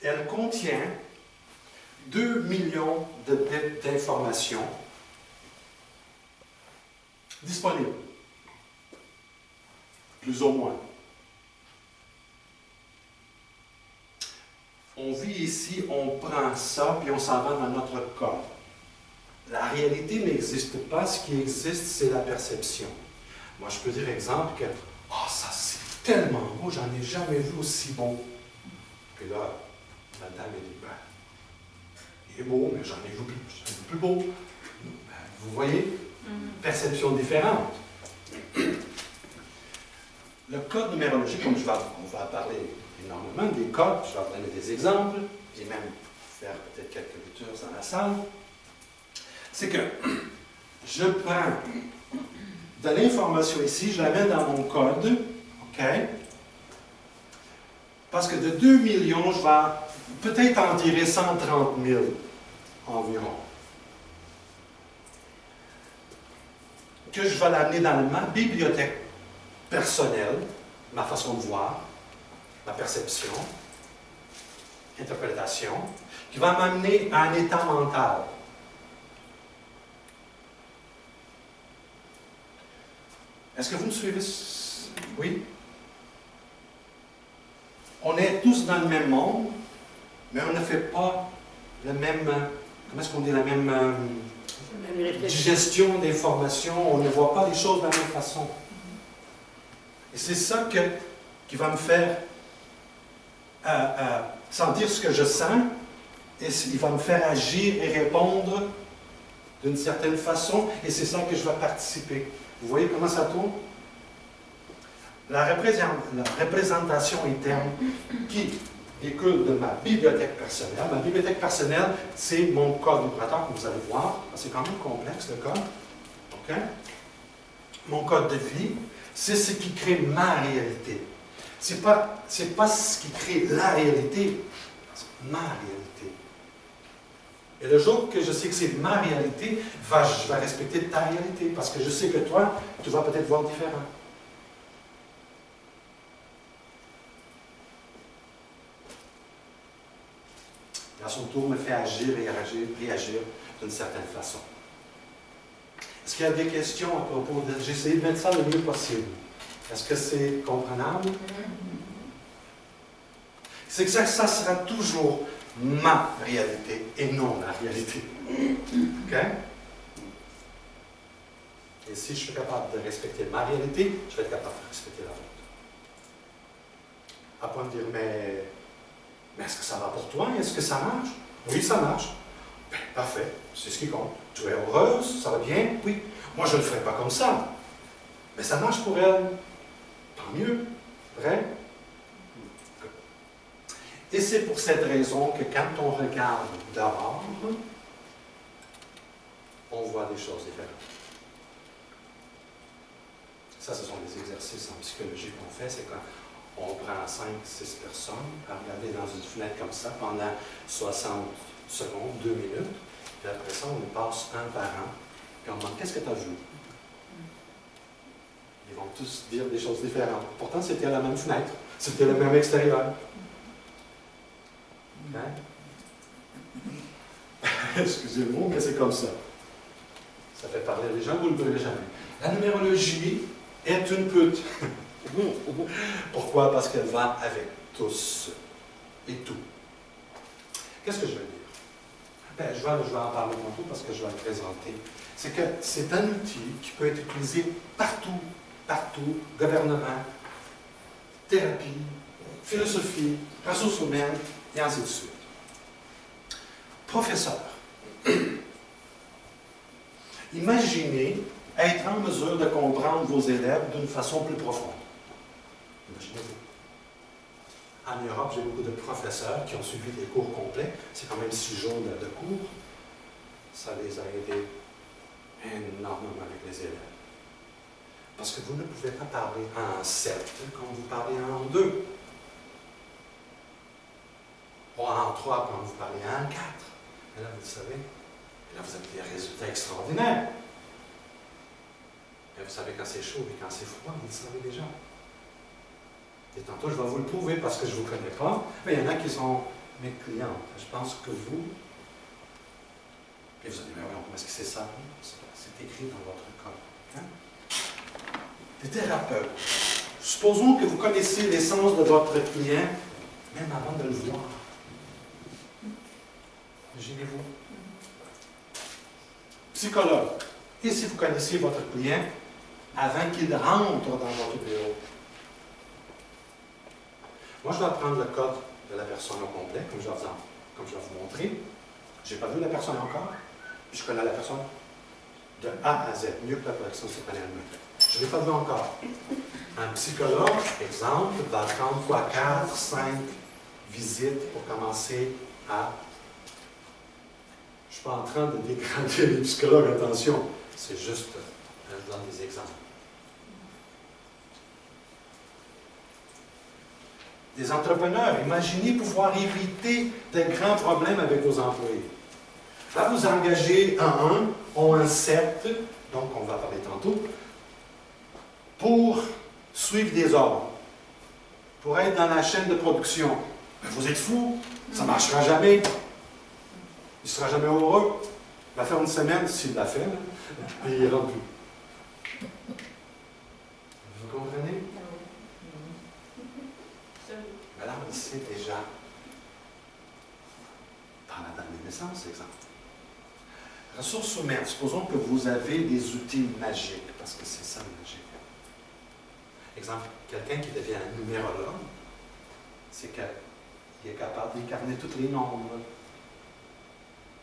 Speaker 2: Elle contient 2 millions de bits d'informations disponibles. Plus ou moins. On vit ici, on prend ça, puis on s'en va dans notre corps. La réalité n'existe pas. Ce qui existe, c'est la perception. Moi, je peux dire, exemple, que « Ah, ça, c'est tellement beau, j'en ai jamais vu aussi beau. » Puis là, la dame, elle dit « Ben, il est beau, mais j'en ai vu plus beau. » Ben, vous voyez? Perception différente. Le code numérologique, comme on va parler énormément des codes, je vais donner des exemples, et même faire peut-être quelques lectures dans la salle, c'est que je prends de l'information ici, je la mets dans mon code, OK? Parce que de 2 millions, je vais peut-être en tirer 130 000 environ. Que je vais l'amener dans ma bibliothèque personnelle, ma façon de voir, ma perception, interprétation, qui va m'amener à un état mental. Est-ce que vous me suivez? Oui? On est tous dans le même monde, mais on ne fait pas le même, comment est-ce qu'on dit, la même digestion d'informations, on ne voit pas les choses de la même façon. Et c'est ça qui va me faire sentir ce que je sens, et il va me faire agir et répondre d'une certaine façon, et c'est ça que je vais participer. Vous voyez comment ça tourne? La représentation interne qui découle de ma bibliothèque personnelle. Ma bibliothèque personnelle, c'est mon code vibratoire que vous allez voir. C'est quand même complexe, le code. OK? Mon code de vie, c'est ce qui crée ma réalité. Ce n'est pas ce qui crée la réalité, c'est ma réalité. Et le jour que je sais que c'est ma réalité, je vais respecter ta réalité, parce que je sais que toi, tu vas peut-être voir différent. À son tour, me fait agir et réagir d'une certaine façon. Est-ce qu'il y a des questions à propos de... J'ai essayé de mettre ça le mieux possible. Est-ce que c'est comprenable? C'est que ça sera toujours ma réalité et non la réalité. OK? Et si je suis capable de respecter ma réalité, je vais être capable de respecter la vôtre. À point de dire, mais est-ce que ça va pour toi? Est-ce que ça marche? Oui, ça marche. Ben, parfait, c'est ce qui compte. Tu es heureuse? Ça va bien? Oui. Moi, je ne le ferai pas comme ça. Mais ça marche pour elle. Tant mieux. Vrai? Et c'est pour cette raison que quand on regarde dehors, on voit des choses différentes. Ça, ce sont des exercices en psychologie qu'on fait. C'est quand on prend 5-6 personnes à regarder dans une fenêtre comme ça pendant 60 secondes, 2 minutes. Puis après ça, on les passe un par un. Puis on demande, qu'est-ce que tu as vu? Ils vont tous dire des choses différentes. Pourtant, c'était à la même fenêtre. C'était le même extérieur. Okay? Excusez-moi, mais c'est comme ça. Ça fait parler les gens, vous ne le verrez jamais. La numérologie est une pute. Pourquoi? Parce qu'elle va avec tous et tout. Qu'est-ce que je veux dire? Ben, je vais en parler tantôt parce que je vais le présenter. C'est que c'est un outil qui peut être utilisé partout, partout, gouvernement, thérapie, philosophie, ressources humaines, et ainsi de suite. Professeur, imaginez être en mesure de comprendre vos élèves d'une façon plus profonde. Imaginez-vous. En Europe, j'ai beaucoup de professeurs qui ont suivi des cours complets. C'est quand même 6 jours de cours. Ça les a aidés énormément avec les élèves. Parce que vous ne pouvez pas parler en 7 quand vous parlez en 2. Ou en 3 quand vous parlez en 4. Et là, vous le savez, et là, vous avez des résultats extraordinaires. Et vous savez quand c'est chaud et quand c'est froid, vous le savez déjà. Et tantôt, je vais vous le prouver parce que je ne vous connais pas. Mais il y en a qui sont mes clients. Je pense que vous... Et vous allez dire, mais comment est-ce que c'est ça? C'est écrit dans votre code. Hein? Des thérapeutes. Supposons que vous connaissez l'essence de votre client, même avant de le voir. Imaginez-vous. Psychologue. Et si vous connaissez votre client avant qu'il rentre dans votre bureau? Moi, je vais prendre le code de la personne au complet, comme je vais vous montrer. Je n'ai pas vu la personne encore, puis je connais la personne de A à Z, mieux que la personne se connaît elle-même. Je ne l'ai pas vu encore. Un psychologue, exemple, va prendre quoi, 4, 5 visites pour commencer à... Je ne suis pas en train de dégrader les psychologues, attention. C'est juste, je donne des exemples. Des entrepreneurs, imaginez pouvoir éviter de grands problèmes avec vos employés. Là, vous engagez un 1 ou un 7, donc on va parler tantôt, pour suivre des ordres, pour être dans la chaîne de production. Vous êtes fous, ça ne marchera jamais. Il ne sera jamais heureux. Il va faire une semaine, s'il l'a fait, et il ne rentre plus. Vous comprenez? Mais là, on le sait déjà par la date de naissance, exemple. Ressources humaines, supposons que vous avez des outils magiques, parce que c'est ça le magique. Exemple, quelqu'un qui devient un numérologue, c'est qu'il est capable d'incarner tous les nombres.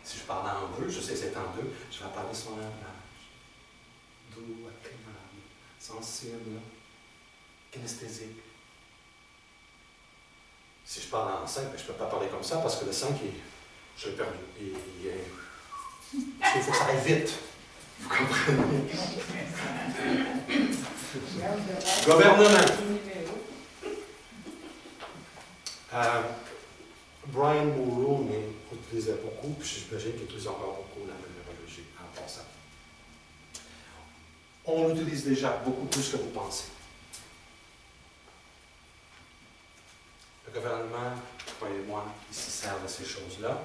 Speaker 2: Si je parle en 2, je sais que c'est en 2, je vais parler son langage. Doux, agréable, sensible, kinesthésique. Si je parle en 5, je ne peux pas parler comme ça parce que le 5, je l'ai perdu. Parce qu'il faut que ça aille vite. Vous comprenez? Gouvernement. Brian Mulroney utilisait beaucoup, puis j'imagine qu'il utilise encore beaucoup la numérologie en passant. On l'utilise déjà beaucoup plus que vous pensez. Le gouvernement, croyez-moi, il se sert de ces choses-là,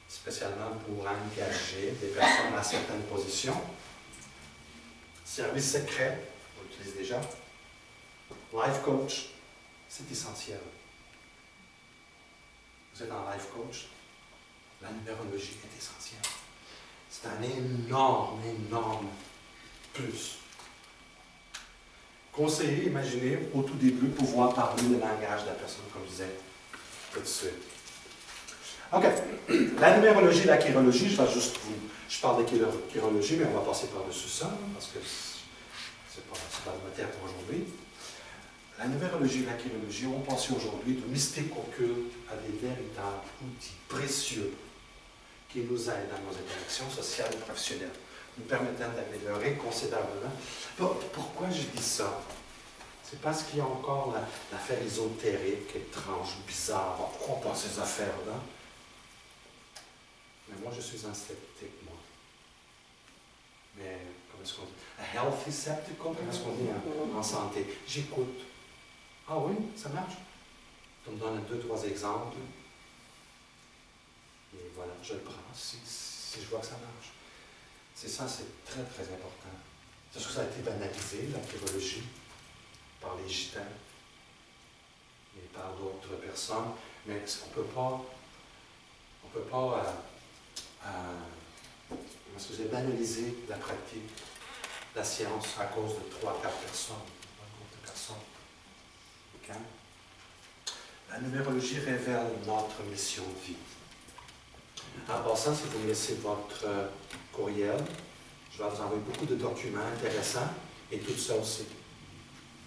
Speaker 2: spécialement pour engager des personnes à certaines positions. Service secret, on l'utilise déjà. Life coach, c'est essentiel. Vous êtes en life coach, la numérologie est essentielle. C'est un énorme, énorme plus. Conseiller, imaginez, au tout début, pouvoir parler le langage de la personne, comme je disais tout de suite. OK. La numérologie et la chirologie, je parle de chirologie, mais on va passer par-dessus ça, parce que ce n'est pas le matière pour aujourd'hui. La numérologie et la chirologie ont passé aujourd'hui de mystique occulte à des véritables outils précieux qui nous aident dans nos interactions sociales et professionnelles, nous permettant d'améliorer considérablement. Pourquoi je dis ça? C'est parce qu'il y a encore l'affaire ésotérique, étrange, bizarre. Pourquoi on passe ces affaires-là? Mais moi, je suis un sceptique, moi. Mais, comment est-ce qu'on dit? A healthy sceptic, comment est-ce qu'on dit en santé? J'écoute. Ah oui, ça marche? Je me donne 2-3 exemples. Et voilà, je le prends si je vois que ça marche. C'est ça, c'est très, très important. C'est sûr que ça a été banalisé, la chirologie, par les gitans et par d'autres personnes, mais on ne peut pas banaliser la pratique, la science, à cause de 3-4 personnes, un groupe de personnes. Okay? La numérologie révèle notre mission de vie. En passant, si vous me laissez votre courriel, je vais vous envoyer beaucoup de documents intéressants et tout ça aussi.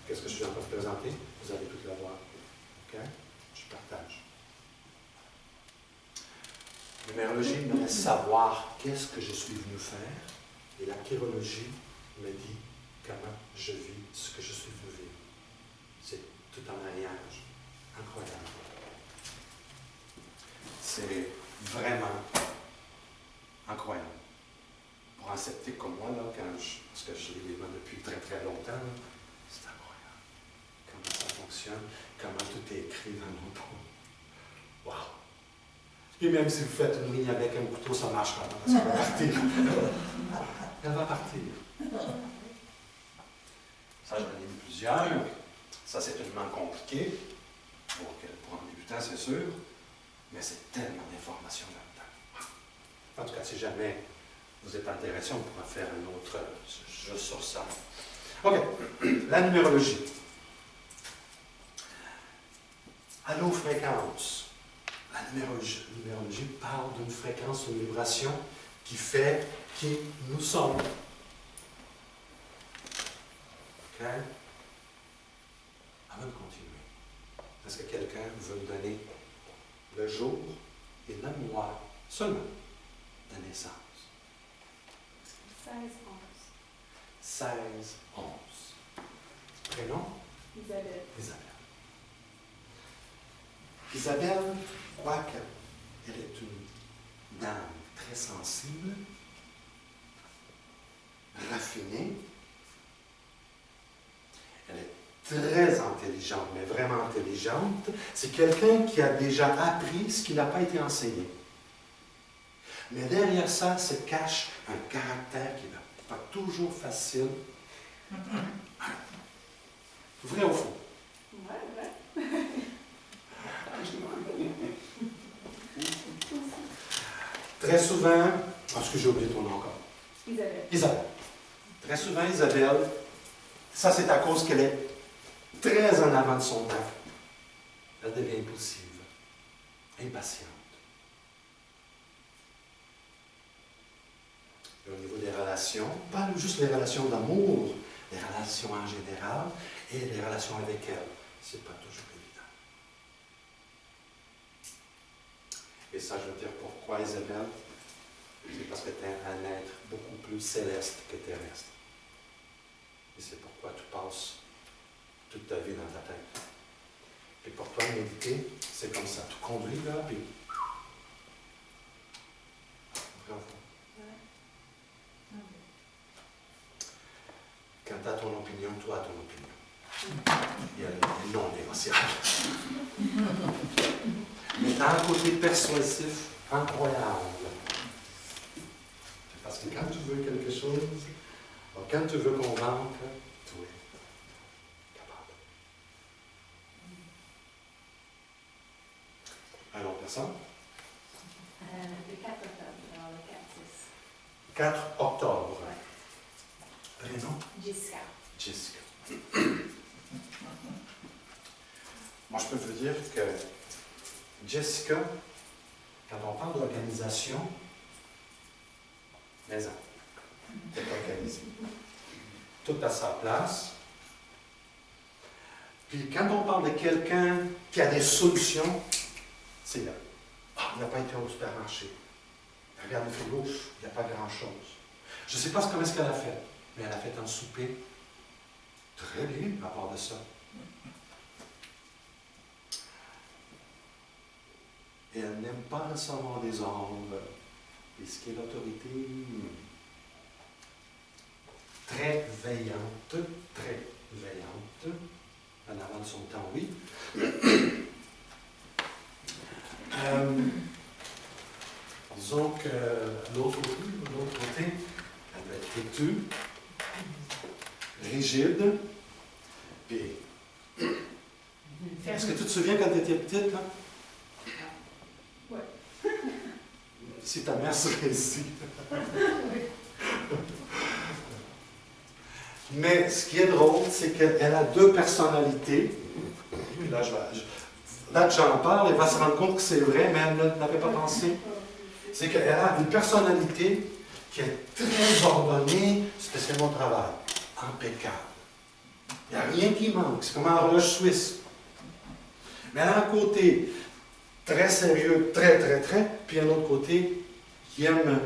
Speaker 2: Qu'est-ce que je suis en train de présenter? Vous allez tout l'avoir. OK? Je partage. La numérologie me laisse savoir qu'est-ce que je suis venu faire et la chirologie me dit comment je vis ce que je suis venu vivre. C'est tout un mariage incroyable. C'est vraiment incroyable. Pour un sceptique comme moi, là, parce que je lis les mains depuis très très longtemps, là, c'est incroyable. Comment ça fonctionne, comment tout est écrit dans nos tours. Wow! Et même si vous faites une ligne avec un couteau, ça marche quand même, parce qu'elle va partir. Elle va partir. Ça, j'en ai mis plusieurs. Ça, c'est tellement compliqué. Pour un débutant, c'est sûr. Mais c'est tellement d'informations là-dedans. En tout cas, si jamais vous êtes intéressé, on pourra faire un autre jeu sur ça. OK. La numérologie. Allô-fréquence. La numérologie parle d'une fréquence, d'une vibration qui fait qui nous sommes. OK? Avant de continuer, est-ce que quelqu'un veut me donner le jour et le mois seulement de naissance? 16-11. Prénom?
Speaker 5: Isabelle.
Speaker 2: Isabelle, quoique elle est une dame très sensible, raffinée, elle est très intelligente, mais vraiment intelligente. C'est quelqu'un qui a déjà appris ce qui n'a pas été enseigné. Mais derrière ça se cache un caractère qui n'est pas toujours facile. Vrai ou faux?
Speaker 5: Ouais.
Speaker 2: Très souvent, parce que j'ai oublié ton nom encore.
Speaker 5: Isabelle.
Speaker 2: Très souvent, Isabelle, ça c'est à cause qu'elle est très en avant de son temps. Elle devient impulsive, impatiente. Et au niveau des relations, pas juste les relations d'amour, les relations en général et les relations avec elle. C'est pas toujours évident. Et ça, je veux dire pourquoi Isabelle? C'est parce que tu es un être beaucoup plus céleste que terrestre. Et c'est pourquoi tu passes toute ta vie dans ta tête. Et pour toi, méditer, c'est comme ça. Tu conduis là, puis... Bravo. Quand tu as ton opinion, toi as ton opinion. Il y a le non négociable. Mais tu as un côté persuasif incroyable. Parce que quand tu veux quelque chose, quand tu veux convaincre, tu es capable. Un autre personne?
Speaker 3: Le 4 octobre, alors le 4-6.
Speaker 2: 4 octobre. Prénom?
Speaker 3: Jessica.
Speaker 2: Jessica. Moi, je peux vous dire que Jessica, quand on parle d'organisation, maison, c'est organisé. Tout à sa place. Puis quand on parle de quelqu'un qui a des solutions, c'est là. Ah, il n'a pas été au supermarché. Regarde le frigo, il n'y a pas grand-chose. Je ne sais pas comment est-ce qu'elle a fait, mais elle a fait un souper très bien à part de ça. Et elle n'aime pas recevoir des ordres. Et ce qui est l'autorité, très veillante, en avant de son temps, oui. Disons que l'autre côté, têtu, rigide, puis... Est-ce que tu te souviens quand tu étais petite, là?
Speaker 3: Oui.
Speaker 2: Si ta mère serait ici. Mais ce qui est drôle, c'est qu'elle a deux personnalités. Puis là, là que j'en parle, elle va se rendre compte que c'est vrai, mais elle ne l'avait pas pensé. C'est qu'elle a une personnalité qui est très ordonnée, spécialement au travail, impeccable. Il n'y a rien qui manque, c'est comme un horloge suisse. Mais elle a un côté très sérieux, très, puis un autre côté qui aime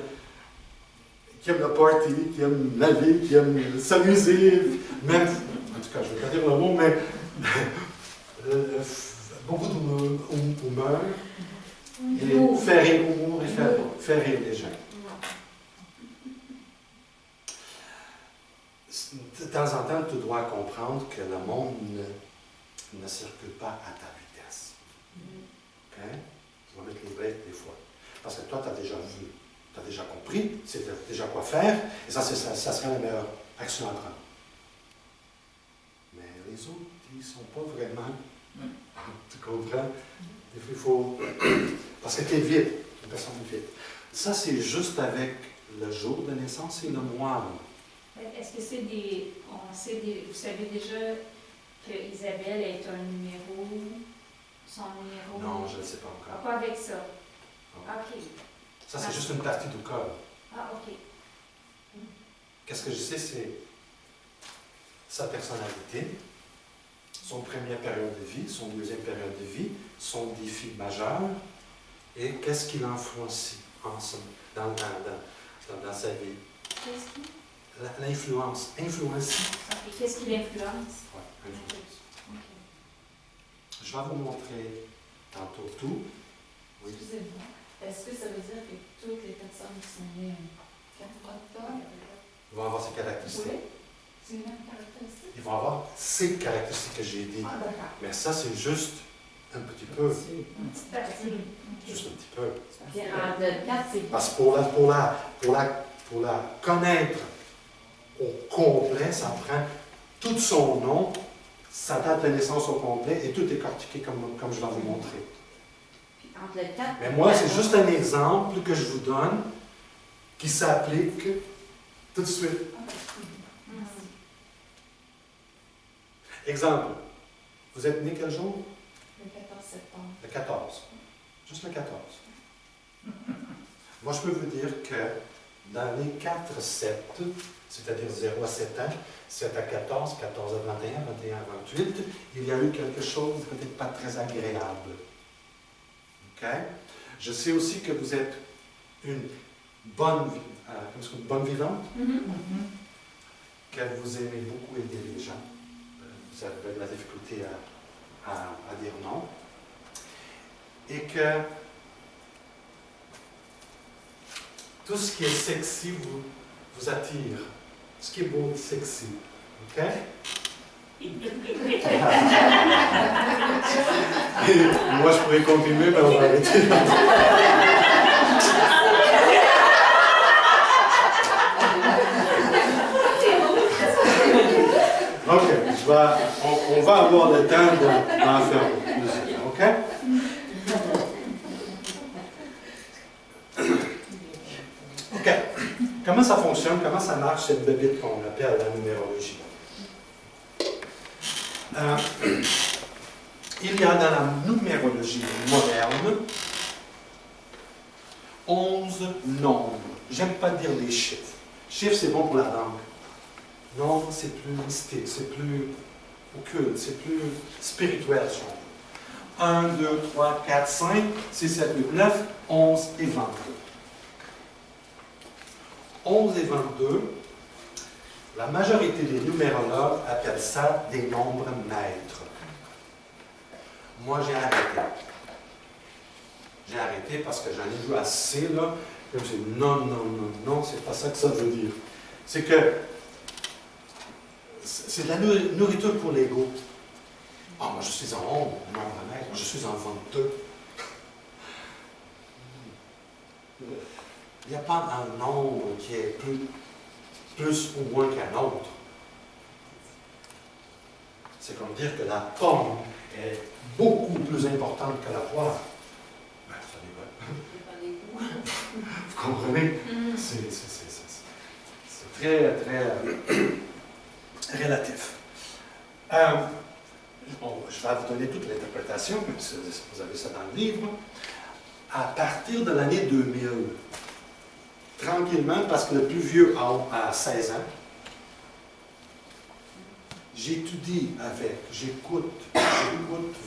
Speaker 2: le party, qui aime la vie, qui aime s'amuser, même, en tout cas, je ne vais pas dire le mot, mais beaucoup d'humour et faire rire l'humour et faire rire les gens. De temps en temps, tu dois comprendre que le monde ne circule pas à ta vitesse. OK? Tu vas mettre les breaks des fois. Parce que toi, tu as déjà vu, tu as déjà compris, tu sais déjà quoi faire, et ça serait la meilleure action à prendre. Mais les autres, ils ne sont pas vraiment. Tu comprends? Il faut. Parce que tu es vite, une personne est vite. Ça, c'est juste avec le jour de naissance et le mois.
Speaker 3: Est-ce que c'est des... vous savez déjà que Isabelle est un numéro, son numéro?
Speaker 2: Non, je ne sais pas encore.
Speaker 3: Pas avec ça?
Speaker 2: Non.
Speaker 3: OK.
Speaker 2: Ça, c'est juste une partie du code.
Speaker 3: Ah, OK.
Speaker 2: Qu'est-ce que je sais, c'est sa personnalité, son première période de vie, son deuxième période de vie, son défi majeur, et qu'est-ce qui l'influencie dans sa vie.
Speaker 3: Qu'est-ce qui?
Speaker 2: L'influence. Influencie.
Speaker 3: OK. Qu'est-ce qui l'influence?
Speaker 2: Oui, influence.
Speaker 3: OK.
Speaker 2: Je vais vous montrer tantôt tout. Oui.
Speaker 6: Excusez-moi. Est-ce que ça veut dire que toutes les personnes qui sont nées le 4 octobre
Speaker 2: Ils vont avoir ces caractéristiques.
Speaker 6: oui, c'est une même caractéristique?
Speaker 2: Ils vont avoir ces caractéristiques que j'ai dit.
Speaker 6: Ah, d'accord.
Speaker 2: Mais ça, c'est juste un petit peu.
Speaker 3: Une petite partie.
Speaker 2: Juste un petit peu.
Speaker 6: Puis en de 4, c'est
Speaker 2: Parce que pour la connaître au complet, ça prend tout son nom, sa date de naissance au complet, et tout est cortiqué comme je vais vous montrer.
Speaker 6: puis entre le 4
Speaker 2: Mais moi, c'est juste un exemple que je vous donne qui s'applique tout de suite. Exemple. Vous êtes né quel jour?
Speaker 6: le 14 septembre.
Speaker 2: Le 14. Juste le 14. Moi, je peux vous dire que dans les 4 7, c'est-à-dire 0 à 7 ans, 7 à 14, 14 à 21, 21 à 28, il y a eu quelque chose de peut-être pas très agréable. OK? Je sais aussi que vous êtes une bonne vivante, que vous aimez beaucoup aider les gens. Vous avez de la difficulté à dire non. Et que tout ce qui est sexy vous attire. Ce qui est beau et sexy. OK? Et moi, je pourrais continuer, mais on va arrêter. OK, on va avoir le temps d'en faire plus. OK? OK. Comment ça fonctionne? Comment ça marche, cette bébite qu'on appelle la numérologie? Il y a dans la numérologie moderne 11 nombres. J'aime pas dire les chiffres. Chiffres, c'est bon pour la langue. Nombre, c'est plus mystique, c'est plus occulte, c'est plus spirituel, si on veut. 1, 2, 3, 4, 5, 6, 7, 8, 9, 11 et 22. 11 et 22, la majorité des numérologues appellent ça des nombres maîtres. Moi, j'ai arrêté. J'ai arrêté parce que j'en ai vu assez, là. Je me suis dit, non, c'est pas ça que ça veut dire. C'est que c'est de la nourriture pour l'ego. Ah, moi, je suis en 11, nombre maître, moi, je suis en 22. Il n'y a pas un nombre qui est plus plus ou moins qu'un autre. C'est comme dire que la pomme est beaucoup plus importante que la poire. Ben, ça dépend. Vous comprenez? C'est très, très relatif. Je vais vous donner toute l'interprétation, vous avez ça dans le livre. À partir de l'année 2000, tranquillement, parce que le plus vieux a 16 ans, j'écoute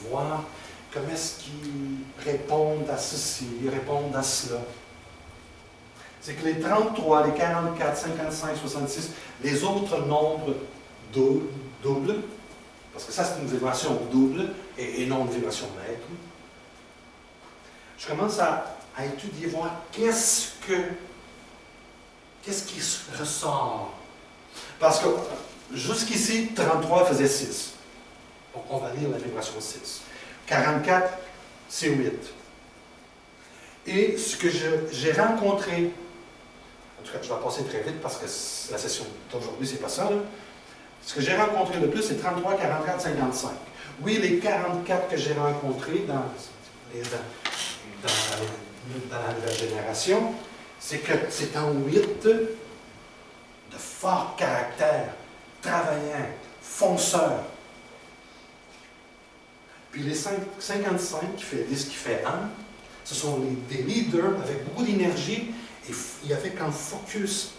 Speaker 2: voir comment est-ce qu'ils répondent à ceci, ils répondent à cela. C'est que les 33, les 44, 55, 66, les autres nombres doubles, parce que ça c'est une vibration double et non une vibration maître, je commence à étudier, voir qu'est-ce qui ressort. Parce que jusqu'ici, 33 faisait 6. Donc on va lire la vibration 6. 44, c'est 8. Et ce que j'ai rencontré, en tout cas je vais passer très vite parce que la session d'aujourd'hui, c'est pas ça, là. Ce que j'ai rencontré le plus, c'est 33, 44, 55. Oui, les 44 que j'ai rencontrés dans la nouvelle génération, c'est que c'est un 8 de fort caractère, travaillant, fonceur. Puis les 55 qui fait 10, qui fait 1, ce sont des leaders avec beaucoup d'énergie et avec un focus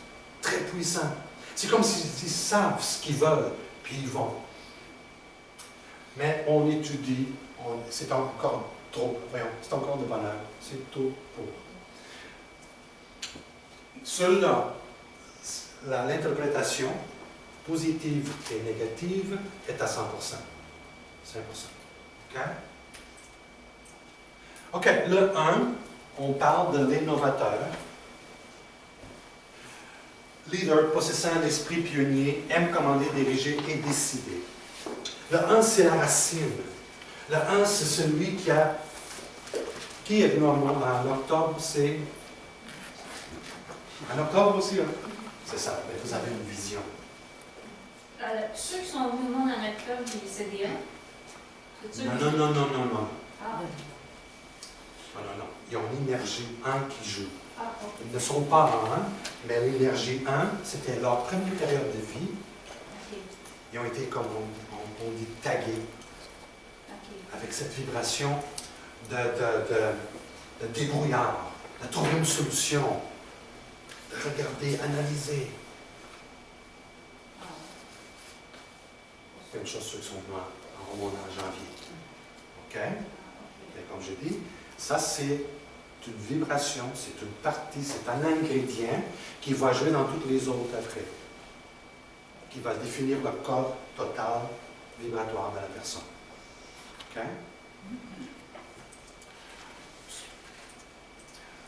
Speaker 2: très puissant. C'est comme s'ils savent ce qu'ils veulent, puis ils vont. Mais on étudie, c'est encore trop, voyons, c'est encore de bonheur, c'est tôt pour. Cela, l'interprétation positive et négative est à 100%. 5%. OK? OK, le 1, on parle de l'innovateur. Leader, possédant un esprit pionnier, aime commander, diriger et décider. Le 1, c'est la racine. Le 1, c'est celui qui a... Qui est venu en octobre, c'est... En octobre aussi, hein? C'est ça, mais vous avez une vision.
Speaker 3: Ceux qui sont venus dans notre club du CDA,
Speaker 2: Non.
Speaker 3: Ah.
Speaker 2: Non. Ils ont l'énergie 1 qui joue.
Speaker 3: Ah, ok.
Speaker 2: Ils ne sont pas en 1, mais l'énergie 1, c'était leur première période de vie.
Speaker 3: Ok.
Speaker 2: Ils ont été, comme on dit, tagués avec cette vibration de débrouillard, de trouver une solution, de regarder, analyser. C'est une chose ceux qui sont venus en janvier. OK? Et comme j'ai dit, ça c'est une vibration, c'est une partie, c'est un ingrédient qui va jouer dans toutes les autres après, qui va définir le corps total vibratoire de la personne. OK?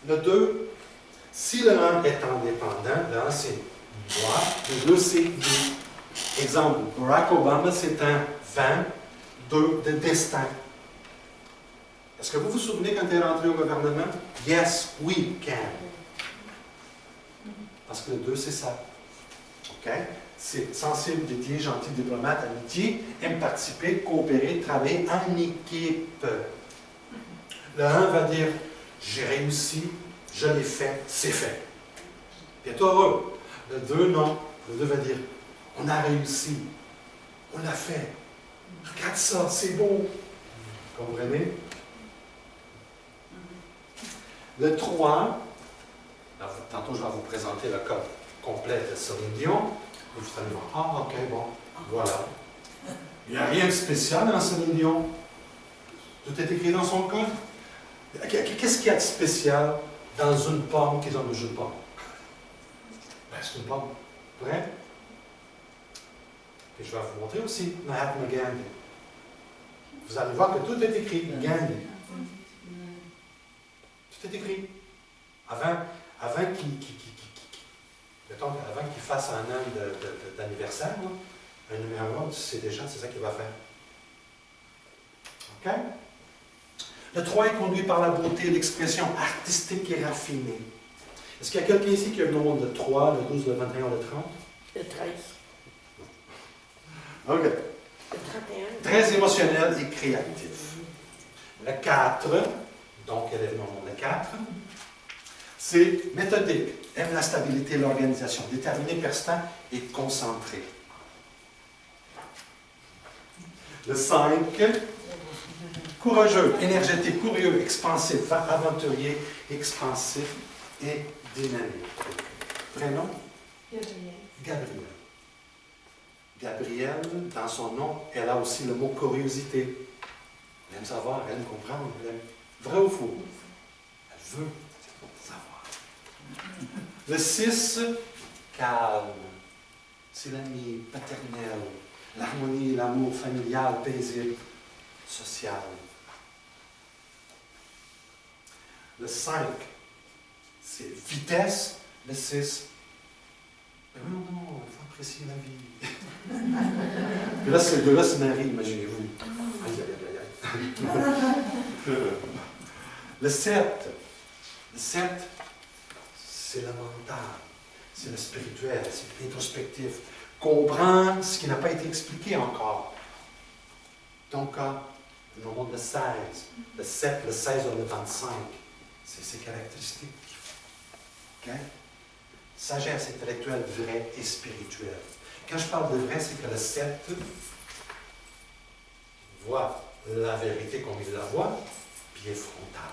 Speaker 2: Le 2, si le 1 est indépendant, le 1 c'est moi, le 2 c'est nous. Exemple, Barack Obama c'est un 22 de destin. Est-ce que vous vous souvenez quand il est rentré au gouvernement? Yes, we can. Parce que le 2, c'est ça. OK? C'est sensible, dédié, gentil, diplomate, amitié, aime participer, coopérer, travailler en équipe. Le 1 va dire, j'ai réussi, je l'ai fait, c'est fait. Il est heureux. Le 2, non. Le 2 va dire, on a réussi, on l'a fait. Regarde ça, c'est beau. Vous comprenez? Le 3, tantôt je vais vous présenter le code complet de Céline Dion. Et vous allez voir, ah ok, bon, voilà. Il n'y a rien de spécial dans Céline Dion. Tout est écrit dans son code. Qu'est-ce qu'il y a de spécial dans une pomme qui est dans le jus de pomme? Ben, c'est une pomme. Vrai? Et je vais vous montrer aussi Mahatma Gandhi. Vous allez voir que tout est écrit. Gandhi. Tout est écrit. Avant qu'il fasse un an d'anniversaire, un numéro 1, c'est déjà, c'est ça qu'il va faire. OK? Le 3 est conduit par la beauté, l'expression artistique et raffinée. Est-ce qu'il y a quelqu'un ici qui a le nombre de 3, le 12, le 21, le 30?
Speaker 4: Le 13.
Speaker 2: OK.
Speaker 4: Le 31.
Speaker 2: Très émotionnel et créatif. Le 4, donc élément le 4, c'est méthodique, aime la stabilité et l'organisation, déterminé, persistant et concentré. Le 5, courageux, énergétique, curieux, expansif, aventurier, expansif et dynamique. Prénom?
Speaker 6: Gabriel.
Speaker 2: Gabriel. Gabrielle, dans son nom, elle a aussi le mot curiosité. Elle aime savoir, elle aime comprendre, elle aime... Vrai ou faux? Elle veut savoir. Le 6, calme. C'est l'ami paternel, l'harmonie, l'amour familial, paisible, social. Le 5, c'est vitesse. Le 6, non, non, il faut apprécier la vie. Puis là, ces deux-là se marient, imaginez-vous. Aïe, aïe, aïe, aïe. Le 7, c'est le mental, c'est le spirituel, c'est l'introspectif. Comprendre ce qui n'a pas été expliqué encore. Ton cas, le nombre de 16, le 7, le 16, le 25, c'est ses caractéristiques. OK? Sagesse intellectuelle vraie et spirituelle. Quand je parle de vrai, c'est que le 7 voit la vérité comme il la voit, puis est frontal.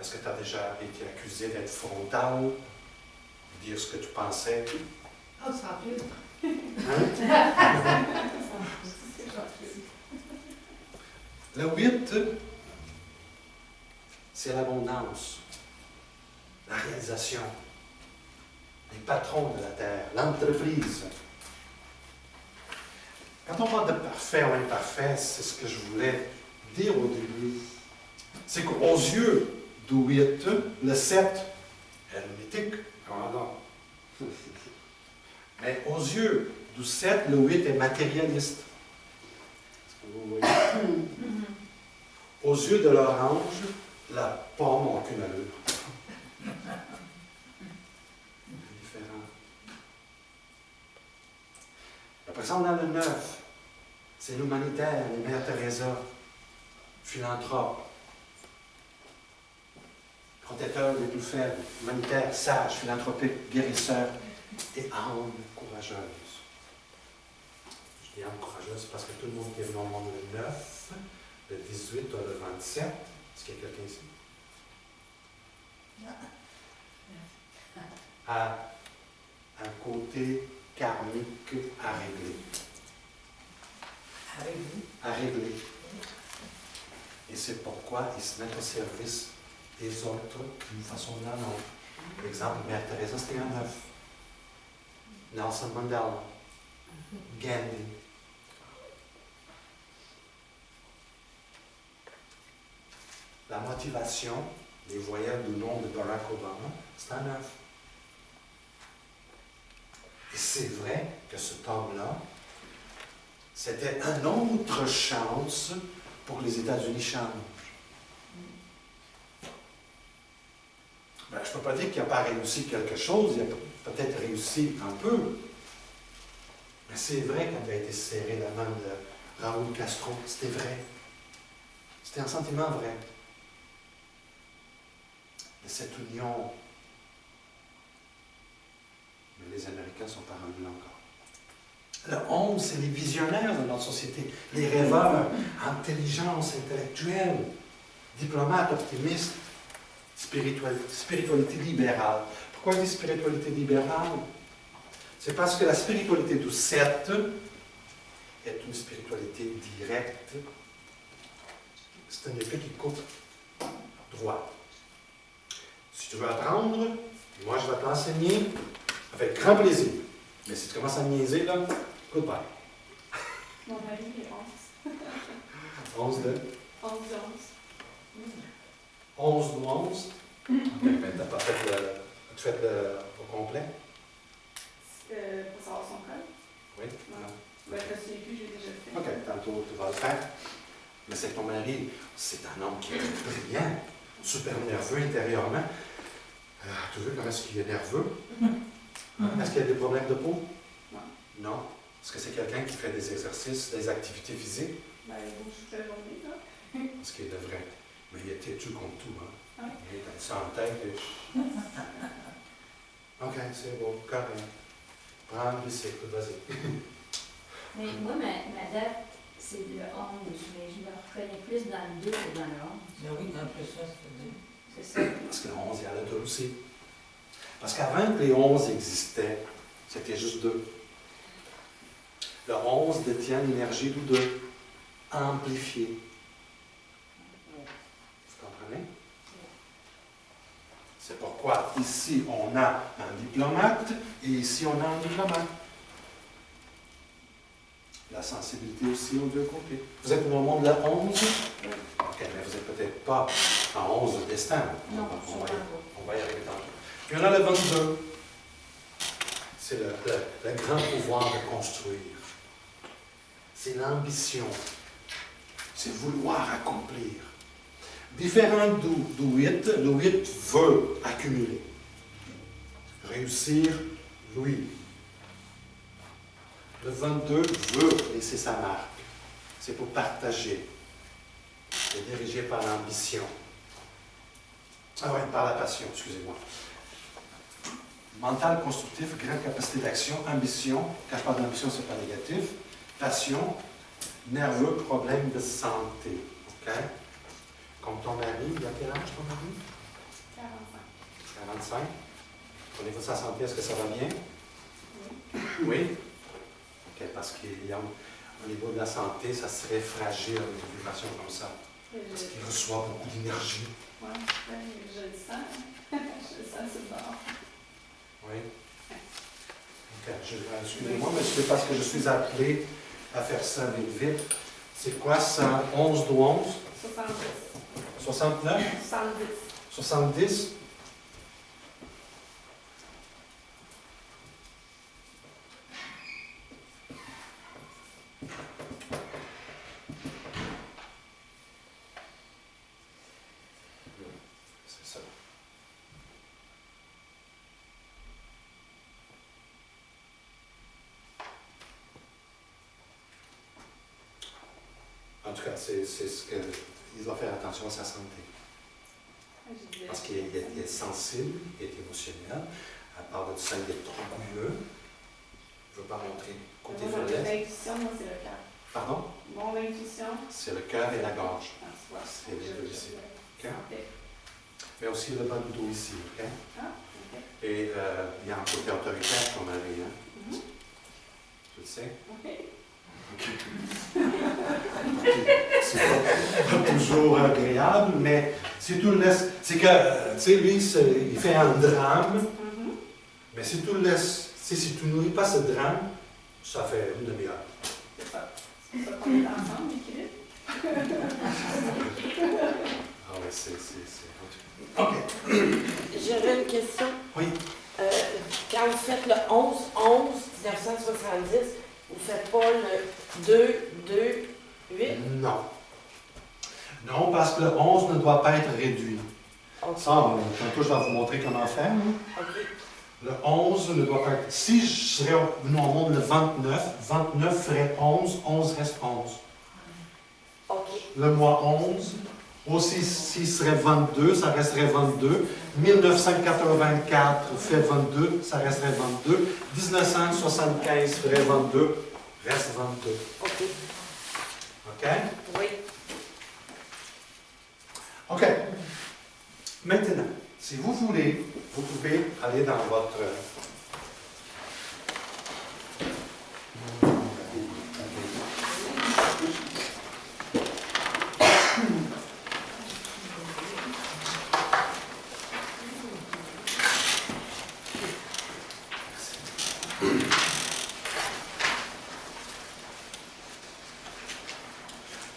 Speaker 2: Est-ce que tu as déjà été accusé d'être frontal, de dire ce que tu pensais?
Speaker 6: Oh, ça plus.
Speaker 2: Hein? Le 8, c'est l'abondance, la réalisation, les patrons de la terre, l'entreprise. Quand on parle de parfait ou imparfait, c'est ce que je voulais dire au début. C'est qu'aux yeux du 8, le 7 est hermétique. Ah non. Mais aux yeux du 7, le 8 est matérialiste. Est-ce que vous voyez? Aux yeux de l'orange, la pomme n'a aucune allure. Différent. Après ça, on a le 9. C'est l'humanitaire, les Mères Teresa, philanthrope, protecteur des plus faibles, humanitaire, sage, philanthropique, guérisseur et âme courageuse. Je dis âme courageuse parce que tout le monde qui est venu au monde le 9, le 18 ou le 27, est-ce qu'il y a quelqu'un ici? A un côté karmique à régler. À régler. Et c'est pourquoi ils se mettent au service des autres d'une façon ou d'une autre. Par exemple, Mère Teresa, c'était un 9. Nelson Mandela, Gandhi. La motivation, les voyelles du nom de Barack Obama, c'est un 9. Et c'est vrai que cet homme-là, c'était une autre chance pour que les États-Unis changent. Ben, je ne peux pas dire qu'il n'a pas réussi quelque chose, il a peut-être réussi un peu. Mais c'est vrai quand il a été serré la main de Raúl Castro, c'était vrai. C'était un sentiment vrai. De cette union. Mais les Américains ne sont pas rendus là encore. Le 11, c'est les visionnaires de notre société, les rêveurs, intelligence intellectuelle, diplomates, optimistes, spiritualité libérale. Pourquoi je dis spiritualité libérale? C'est parce que la spiritualité du 7 est une spiritualité directe. C'est une épée qui coupe droit. Si tu veux apprendre, moi je vais t'enseigner avec grand plaisir. Mais si tu commences à me niaiser, là, goodbye.
Speaker 5: Mon mari est 11.
Speaker 2: 11 de?
Speaker 5: 11 de
Speaker 2: 11 de 11. Ben, t'as pas fait as-tu fait au complet?
Speaker 5: 11. Pour savoir son code?
Speaker 2: Oui?
Speaker 5: Non. Ben, je ne sais plus, j'ai déjà fait.
Speaker 2: OK, tantôt tu vas le faire. Mais c'est ton mari, c'est un homme qui est brillant, super nerveux intérieurement. Tu veux comment est-ce qu'il est nerveux? Est-ce qu'il y a des problèmes de peau?
Speaker 5: Non.
Speaker 2: Non. Est-ce que c'est quelqu'un qui fait des exercices, des activités physiques?
Speaker 5: Ben, il bouge toute la journée, là.
Speaker 2: Parce qu'il devrait. Mais il est têtu comme tout, hein?
Speaker 5: Ouais.
Speaker 2: Il est ça en tête. OK, c'est beau, correct. Prends le bicycle, vas-y.
Speaker 3: Mais moi, ma date, c'est le 11, mais je me reconnais plus dans le 2 que dans le 11.
Speaker 6: Ben oui, un peu ça, c'est-à-dire.
Speaker 3: C'est ça.
Speaker 2: Parce que le 11, il y a le 2 aussi. Parce qu'avant que les 11 existaient, c'était juste 2. Le 11 détient l'énergie du 2, amplifiée. Vous comprenez? C'est pourquoi ici, on a un diplomate et ici, on a un diplomate. La sensibilité aussi aux deux côtés. Vous êtes au moment de la 11?
Speaker 3: Oui.
Speaker 2: OK, mais vous n'êtes peut-être pas en 11 de destin.
Speaker 3: Non,
Speaker 2: On va y arriver tantôt. Puis on a le 22. C'est le grand pouvoir de construire. C'est l'ambition. C'est vouloir accomplir. Différent du 8, le 8 veut accumuler. Réussir, lui. Le 22 veut laisser sa marque. C'est pour partager. C'est dirigé par l'ambition. Ah oui, par la passion, excusez-moi. Mental constructif, grande capacité d'action, ambition. Quand je parle d'ambition, ce n'est pas négatif. Passion, nerveux, problème de santé. OK? Comme ton mari, il a quel âge ton mari?
Speaker 5: 45.
Speaker 2: 45. Au niveau de sa santé, est-ce que ça va bien?
Speaker 5: Oui.
Speaker 2: Oui. OK, parce qu'au niveau de la santé, ça serait fragile, une vibration comme ça. Parce qu'il reçoit beaucoup d'énergie.
Speaker 5: Oui, je le sens. Je le sens sur le bord.
Speaker 2: Oui. OK, excusez-moi, mais c'est parce que je suis appelé à faire ça vite, vite. C'est quoi ça? 11 de 11?
Speaker 5: 70.
Speaker 2: 69?
Speaker 5: 70.
Speaker 2: 70? C'est ça. En tout cas, c'est ce que il doit faire attention à sa santé. Parce qu'il est sensible, il est émotionnel. À part de ça, il est orgueilleux. Je ne veux pas montrer côté
Speaker 5: Mon
Speaker 2: faiblesse.
Speaker 5: intuition, moi, c'est le cœur.
Speaker 2: Pardon?
Speaker 5: Mon intuition.
Speaker 2: C'est le cœur et la gorge.
Speaker 5: Ah, tu vois.
Speaker 2: C'est les deux ici. OK?
Speaker 5: Ok.
Speaker 2: Mais aussi le bas du dos ici. OK?
Speaker 5: Ah, ok.
Speaker 2: Et il y a un côté autoritaire qu'on avait. Hein?
Speaker 5: Mhm.
Speaker 2: Tu le sais?
Speaker 5: Ok.
Speaker 2: C'est pas toujours agréable, mais si tu le laisses. C'est que, tu sais, lui, il fait un drame,
Speaker 5: Mhm.
Speaker 2: mais si tu le laisses. Si tu nourris pas ce drame, ça fait une demi-heure.
Speaker 5: C'est ça. C'est pour ça qu'on est ensemble, l'équilibre.
Speaker 2: Ah oui, c'est. OK.
Speaker 4: J'aurais une question.
Speaker 2: Oui.
Speaker 4: Quand vous faites le 11-11-1970, vous ne faites pas le 2-2-8?
Speaker 2: Non. Non, parce que le 11 ne doit pas être réduit.
Speaker 4: OK.
Speaker 2: Ça, tantôt, je vais vous montrer comment faire. Hein.
Speaker 4: OK.
Speaker 2: Le 11 ne doit pas être. Si je serais venu au monde le 29, 29 ferait 11, 11 reste 11.
Speaker 4: OK.
Speaker 2: Le mois 11, aussi s'il serait 22, ça resterait 22. 1984 fait 22, ça resterait 22. 1975 ferait 22, reste 22.
Speaker 4: OK.
Speaker 2: OK?
Speaker 4: Oui.
Speaker 2: OK. Maintenant, si vous voulez, vous pouvez aller dans votre...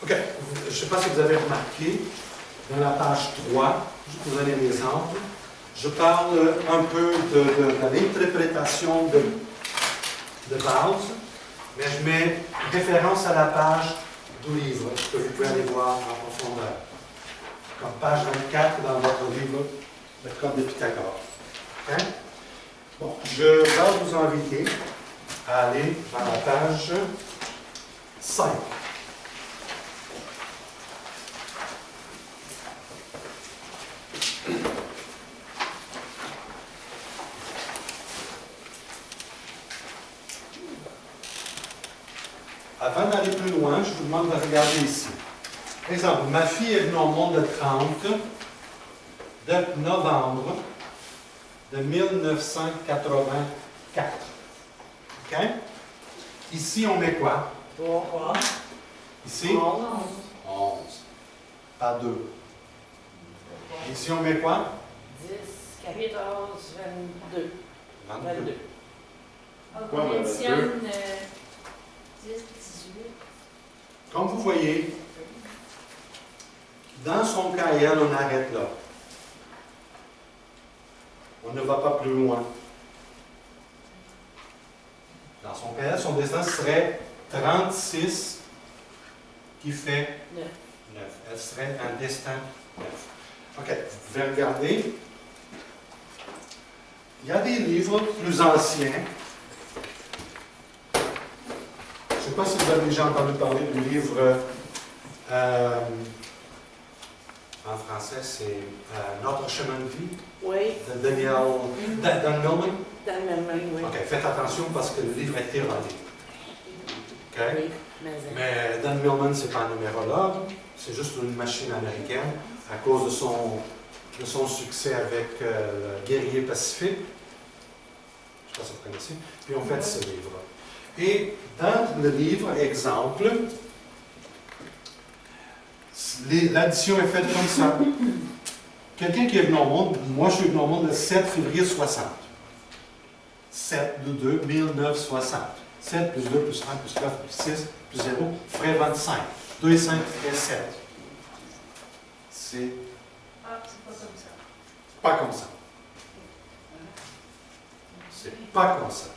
Speaker 2: OK. Je ne sais pas si vous avez remarqué, dans la page 3, je vais vous donner un exemple. Je parle un peu de l'interprétation de base, mais je mets référence à la page du livre que vous pouvez aller voir en profondeur. Comme page 24 dans votre livre, le Code de Pythagore. Okay? Bon, je vais vous inviter à aller à la page 5. Avant d'aller plus loin, je vous demande de regarder ici. Par exemple, ma fille est venue au monde le 30 de novembre de 1984. OK? Ici, on met quoi?
Speaker 4: 3,
Speaker 2: Ici? 11. Pas 2. Ici, on met quoi?
Speaker 4: 10, 14, 22. 22.
Speaker 3: On mentionne 10, 18.
Speaker 2: Comme vous voyez, dans son cas, elle, on arrête là. On ne va pas plus loin. Dans son cas, son destin serait 36 qui fait 9. Elle serait un destin 9. OK, vous pouvez regarder. Il y a des livres plus anciens. Je ne sais pas si vous avez déjà entendu parler du livre, en français, c'est Notre chemin de vie,
Speaker 4: Oui.
Speaker 2: de Daniel Dan Millman.
Speaker 4: Dans le même, oui.
Speaker 2: OK, faites attention parce que le livre est erroné. OK?
Speaker 4: Oui,
Speaker 2: Mais Dan Millman, ce n'est pas un numérologue, c'est juste une machine américaine à cause de son succès avec le guerrier pacifique. Je ne sais pas si vous connaissez. Puis on fait ce livre. Et dans le livre, exemple, l'addition est faite comme ça. Quelqu'un qui est venu au monde, moi je suis venu au monde le 7 février 60. 7 de 2, 1960. 7 plus 2 plus 1 plus 4 plus 6 plus 0 ferait 25. 2 et 5 ferait 7. C'est
Speaker 3: Ah, c'est pas comme ça.
Speaker 2: pas comme ça. C'est pas comme ça.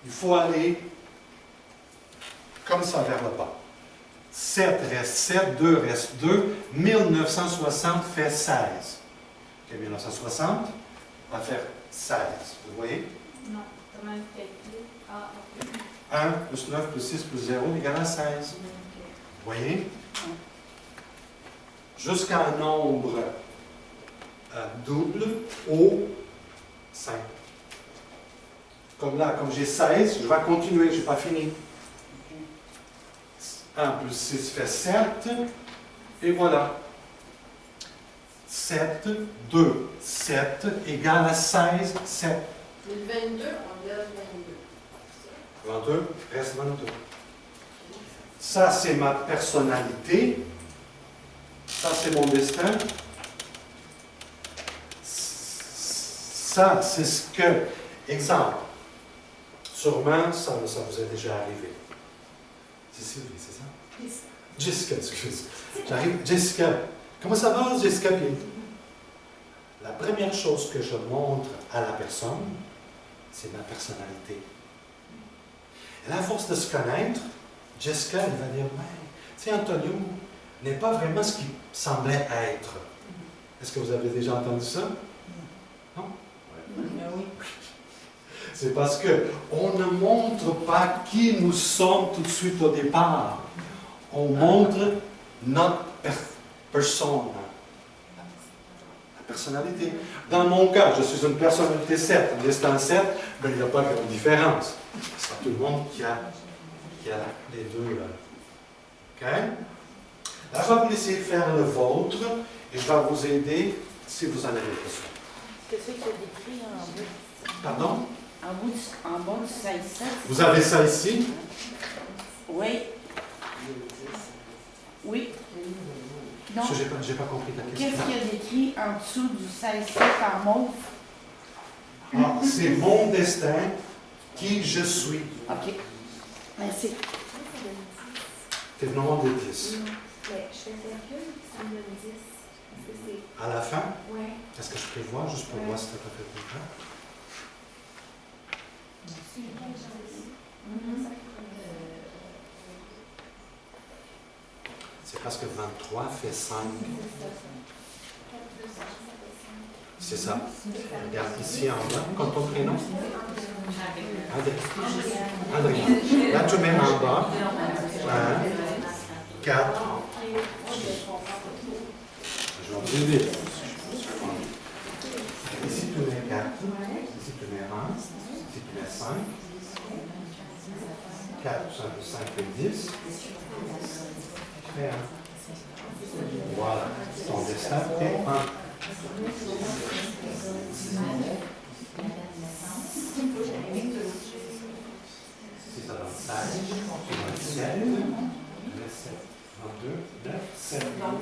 Speaker 2: Il faut aller comme ça vers le bas. 7 reste 7, 2 reste 2, 1960 fait 16. OK, 1960 va faire 16. Vous voyez?
Speaker 3: Non, t'as même calculé. Ah, ok.
Speaker 2: 1 plus 9 plus 6 plus 0 égale à 16.
Speaker 3: Ok.
Speaker 2: Vous voyez? Jusqu'à un nombre double au 5. Comme là, comme j'ai 16, je vais continuer, je n'ai pas fini. 1 plus 6 fait 7, et voilà. 7, 2, 7 égale à 16, 7.
Speaker 6: Le 22, on lève 22.
Speaker 2: 22 reste 22. Ça, c'est ma personnalité. Ça, c'est mon destin. Ça, c'est ce que... Exemple. Sûrement, ça vous est déjà arrivé. C'est Sylvie, c'est ça? Jessica, excuse. J'arrive. Jessica. Comment ça va, Jessica? Puis, la première chose que je montre à la personne, c'est ma personnalité. Et à force de se connaître, Jessica, elle va dire, ouais, tu sais, Antonio n'est pas vraiment ce qu'il semblait être. Est-ce que vous avez déjà entendu ça? Non?
Speaker 4: Oui.
Speaker 2: C'est parce qu'on ne montre pas qui nous sommes tout de suite au départ. On montre notre personne, la personnalité. Dans mon cas, je suis une personnalité 7, un destin 7, mais il n'y a pas grande différence. C'est pas tout le monde qui a les deux. Là. OK? Là, je vais vous laisser faire le vôtre et je vais vous aider si vous en avez besoin.
Speaker 4: Qu'est-ce que c'est décrit en bas?
Speaker 2: Pardon?
Speaker 4: En bas du 1600.
Speaker 2: Vous avez ça ici?
Speaker 4: Oui. Oui. Non.
Speaker 2: Je n'ai pas compris ta question.
Speaker 4: Qu'est-ce qu'il y a décrit en dessous du 1600 en mauve?
Speaker 2: Ah, c'est mon destin, qui je suis.
Speaker 4: OK. Merci.
Speaker 2: T'es venu de 10.
Speaker 5: Mais je fais le calcul, ça me donne 10. Est-ce que c'est...
Speaker 2: À la fin,
Speaker 5: Ouais.
Speaker 2: est-ce que je peux voir, juste pour voir si tu as fait tout ça? C'est parce que 23 fait 5. C'est ça. Regarde ici en bas, comme ton prénom. Adrien. Là, tu mets en bas. 1, 4. Je vais vous aider. Ici, tu mets 4. Ici, tu mets 1. Ici, tu mets 5. 4 plus 1 plus 5 fait 10. Fais 1. Voilà. Ton destin est 1. Si ça donne 16, tu donnes 7, 7, 22, 9, 7. Non,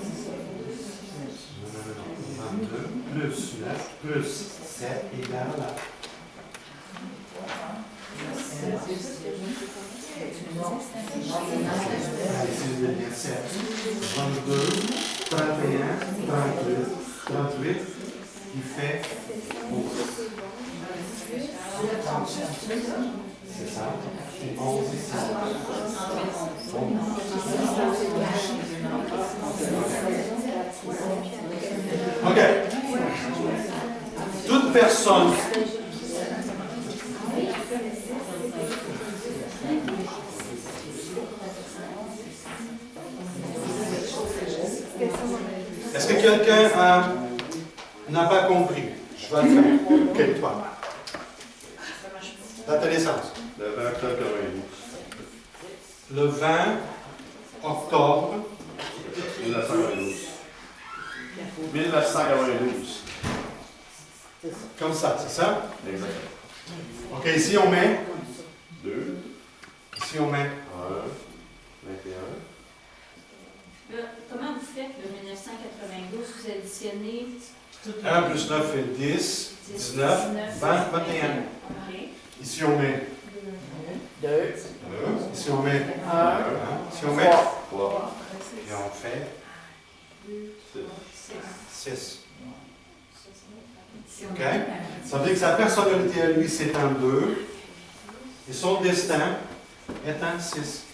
Speaker 2: 22 plus 9 plus 7 égale à. Allez, si je vais bien 7, 22, 31, 38, qui fait 11. C'est ça. Et 11 ici. OK. Toute personne est-ce que quelqu'un n'a pas compris? Je vais le faire. OK, toi. Date de naissance.
Speaker 7: Le 20 octobre 92.
Speaker 2: Le 20 octobre
Speaker 7: 1992. 1992.
Speaker 2: comme ça, c'est ça?
Speaker 7: Exactement.
Speaker 2: OK, ici on met
Speaker 7: 2,
Speaker 2: ici on met
Speaker 7: 1, 21.
Speaker 3: Là, comment vous faites le 1992? Vous additionnez
Speaker 2: 1 plus 9 fait 10, 19, 20, 21.
Speaker 3: OK.
Speaker 2: Ici on met
Speaker 4: 2,
Speaker 2: 2, ici on met
Speaker 4: 1,
Speaker 2: ici on met
Speaker 7: 3,
Speaker 2: et on fait
Speaker 7: 6.
Speaker 2: 6. OK? Ça veut dire que sa personnalité à lui, c'est un 2. Et son destin est un 6.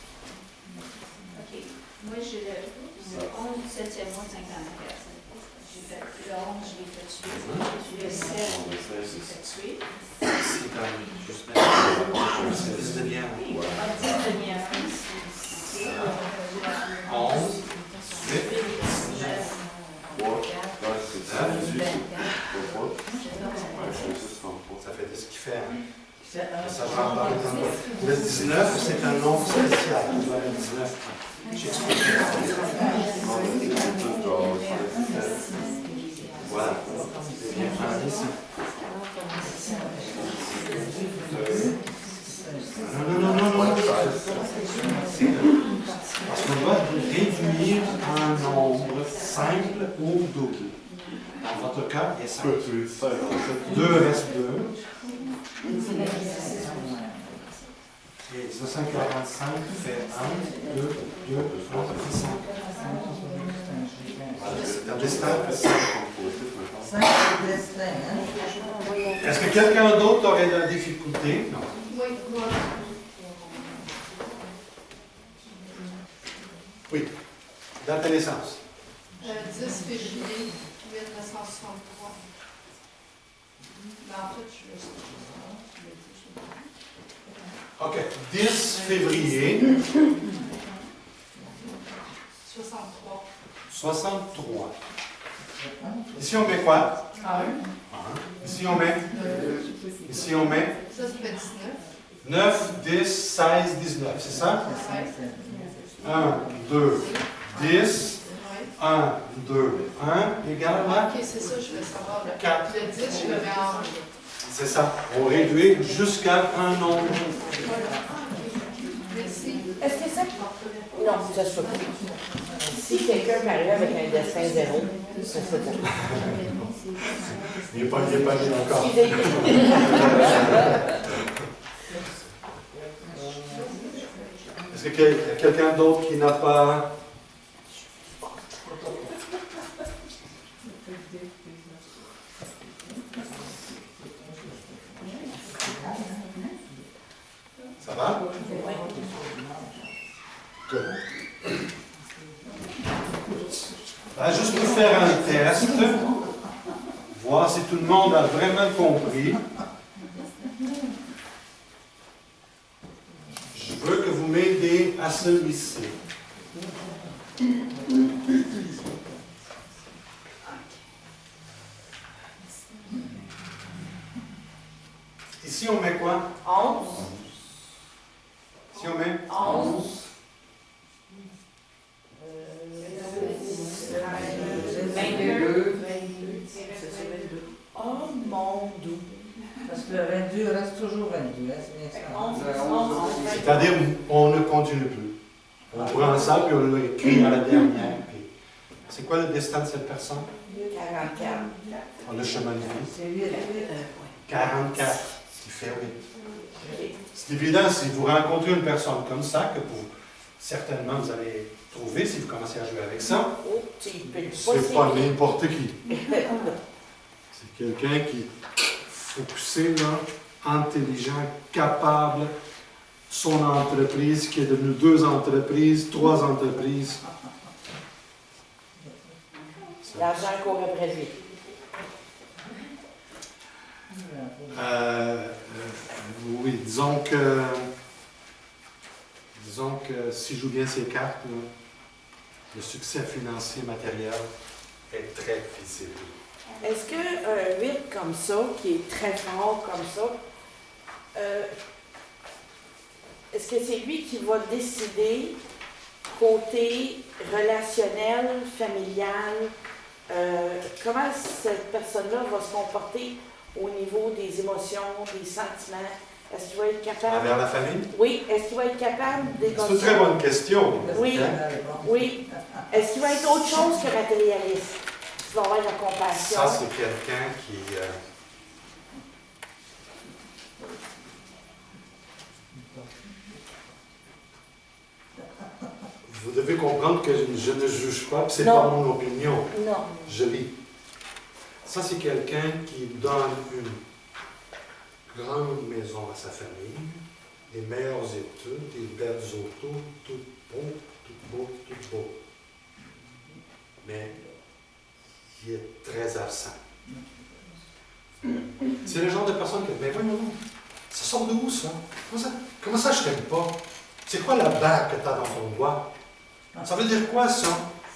Speaker 3: OK. Moi, j'ai le 11 du 7e mois de 54. J'ai fait le 11, je l'ai fait tuer. Le 7, je l'ai fait tuer.
Speaker 2: C'est comme juste mettre 6 devient
Speaker 3: Oui, 10 devient
Speaker 2: 11, 8,
Speaker 7: 3, 4, 6, 18, 3, 3.
Speaker 2: ça fait 10 qui fait 1. Ça va par exemple. Le 19, c'est un nombre spécial. Le 19. Voilà. C'est bien fait ici. Non. Parce qu'on doit réduire un nombre simple ou double. Dans votre cas, il y a 5. 2 reste 2. Et 245 fait 1, 2, 2, 3, 5. Voilà, le destin. Est-ce que quelqu'un d'autre aurait de la difficulté? Non.
Speaker 5: Oui, moi.
Speaker 2: Oui. Date de naissance.
Speaker 5: 10 février 1963. Ben, en fait, je vais
Speaker 2: OK. 10 février
Speaker 5: 63.
Speaker 2: 63. Ici, on met quoi? 1. Ici, on met? Ici, on met?
Speaker 5: Ça fait 19.
Speaker 2: 9, 10, 16, 19. C'est ça?
Speaker 5: Ouais.
Speaker 2: 1, 2, 10.
Speaker 5: Ouais.
Speaker 2: 1, 2, 1 égale à?
Speaker 5: Ok, c'est ça, je veux savoir.
Speaker 2: 4.
Speaker 5: Le 10, je le mets en.
Speaker 2: C'est ça. On réduit jusqu'à un nombre.
Speaker 5: Merci.
Speaker 4: Est-ce que ça... Non, ça se peut pas. Si quelqu'un parlait avec un destin 0, ça se peut pas.
Speaker 2: Il n'est pas né encore. Est-ce qu'il y a quelqu'un d'autre qui n'a pas... Ça va? Good. Juste pour faire un test, voir si tout le monde a vraiment compris. Je veux que vous m'aidiez à celui-ci. Ici, on met quoi?
Speaker 4: 11.
Speaker 2: Ici, on met
Speaker 4: 11.
Speaker 6: 22.
Speaker 4: Oh mon Dieu.
Speaker 6: Parce que le 22 reste toujours 22, hein, c'est bien ça.
Speaker 2: C'est-à-dire, on ne continue plus. On prend ça, puis on l'écrit à la dernière. Puis c'est quoi le destin de cette personne?
Speaker 4: 44.
Speaker 2: Le chemin de vie.
Speaker 6: C'est 8.
Speaker 2: 44, ce qui fait 8. C'est évident, si vous rencontrez une personne comme ça, que vous, certainement vous allez trouver si vous commencez à jouer avec ça,
Speaker 4: Oh, tu peux
Speaker 2: c'est pas n'importe qui. C'est quelqu'un qui est focusé, là, intelligent, capable, son entreprise qui est devenue 2 entreprises, 3 entreprises.
Speaker 4: L'argent court après lui.
Speaker 2: Oui, disons que si je joue bien ces cartes, là, le succès financier matériel est très visible.
Speaker 4: Est-ce qu'un 8 comme ça, qui est très fort comme ça, est-ce que c'est lui qui va décider côté relationnel, familial, comment cette personne-là va se comporter au niveau des émotions, des sentiments? Est-ce qu'il va être capable...
Speaker 2: Envers la famille?
Speaker 4: Oui, est-ce qu'il va être capable d'émotions?
Speaker 2: C'est une très bonne question.
Speaker 4: Oui, oui. Est-ce qu'il va être autre chose que matérialiste? Est-ce qu'il va avoir de la compassion?
Speaker 2: Ça, c'est quelqu'un qui... Vous devez comprendre que je ne juge pas, c'est
Speaker 4: Non.
Speaker 2: pas mon opinion.
Speaker 4: Non.
Speaker 2: Je lis. Ça, c'est quelqu'un qui donne une grande maison à sa famille, les meilleures études, des belles autos, tout beau, tout beau, tout beau. Mais il est très absent. C'est le genre de personne que, mais voyons, ça sort de où ça? Comment ça je t'aime pas? C'est quoi la bague que tu as dans ton doigt? Ça veut dire quoi ça?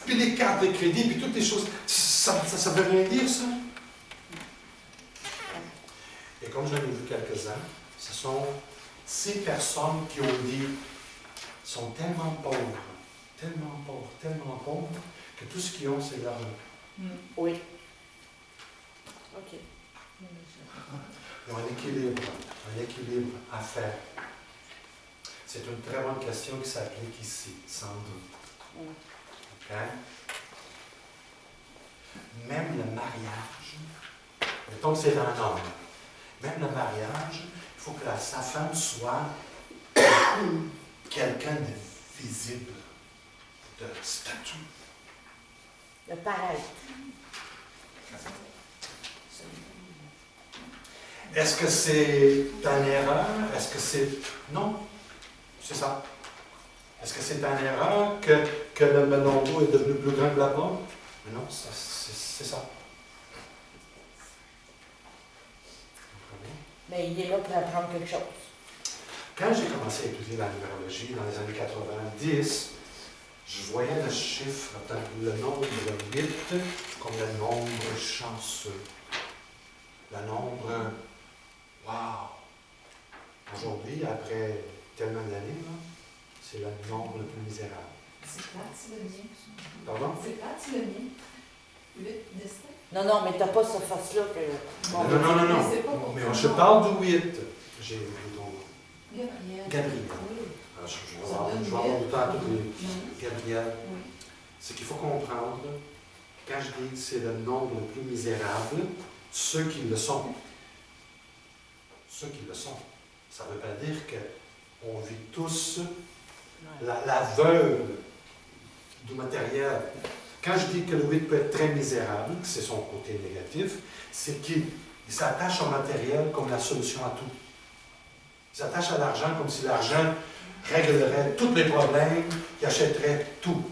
Speaker 2: Puis les cartes de crédit, puis toutes les choses. Ça veut rien dire ça? Et comme j'en ai vu quelques-uns, ce sont ces personnes qui ont dit, sont tellement pauvres, que tout ce qu'ils ont, c'est l'argent.
Speaker 4: Oui. OK.
Speaker 2: Ils ont un équilibre à faire. C'est une très bonne question qui s'applique ici, sans doute. OK? Même le mariage, mettons que c'est un homme, même le mariage, il faut que sa femme soit quelqu'un de visible, de statut.
Speaker 4: Le paraître.
Speaker 2: Est-ce que c'est une erreur? Est-ce que c'est... Non, c'est ça. Est-ce que c'est une erreur que le melon d'eau est devenu plus grand que la pomme? Mais non, c'est ça.
Speaker 4: Mais il est là pour apprendre quelque chose.
Speaker 2: Quand j'ai commencé à étudier la numérologie dans les années 90, je voyais le chiffre, le nombre 8 comme le nombre chanceux. Le nombre... Wow! Aujourd'hui, après tellement d'années, c'est le nombre le plus misérable.
Speaker 6: C'est plate, c'est le mien.
Speaker 2: Pardon?
Speaker 6: C'est plate, c'est le mien. 8 destin.
Speaker 4: Non, non, mais t'as pas cette face-là que... Bon,
Speaker 2: Non.
Speaker 6: C'est pas pour
Speaker 2: Mais
Speaker 6: toi.
Speaker 2: je parle du 8. J'ai oublié ton nom.
Speaker 6: Gabriel.
Speaker 2: Gabriel.
Speaker 6: Oui.
Speaker 2: Alors, je vais avoir du temps à tous les... Gabriel.
Speaker 6: Oui.
Speaker 2: Ce qu'il faut comprendre, quand je dis que c'est le nombre le plus misérable, ceux qui le sont. Ceux qui le sont. Ça ne veut pas dire qu'on vit tous la veuve du matériel. Quand je dis que le 8 peut être très misérable, c'est son côté négatif, c'est qu'il s'attache au matériel comme la solution à tout. Il s'attache à l'argent comme si l'argent réglerait tous les problèmes, il achèterait tout.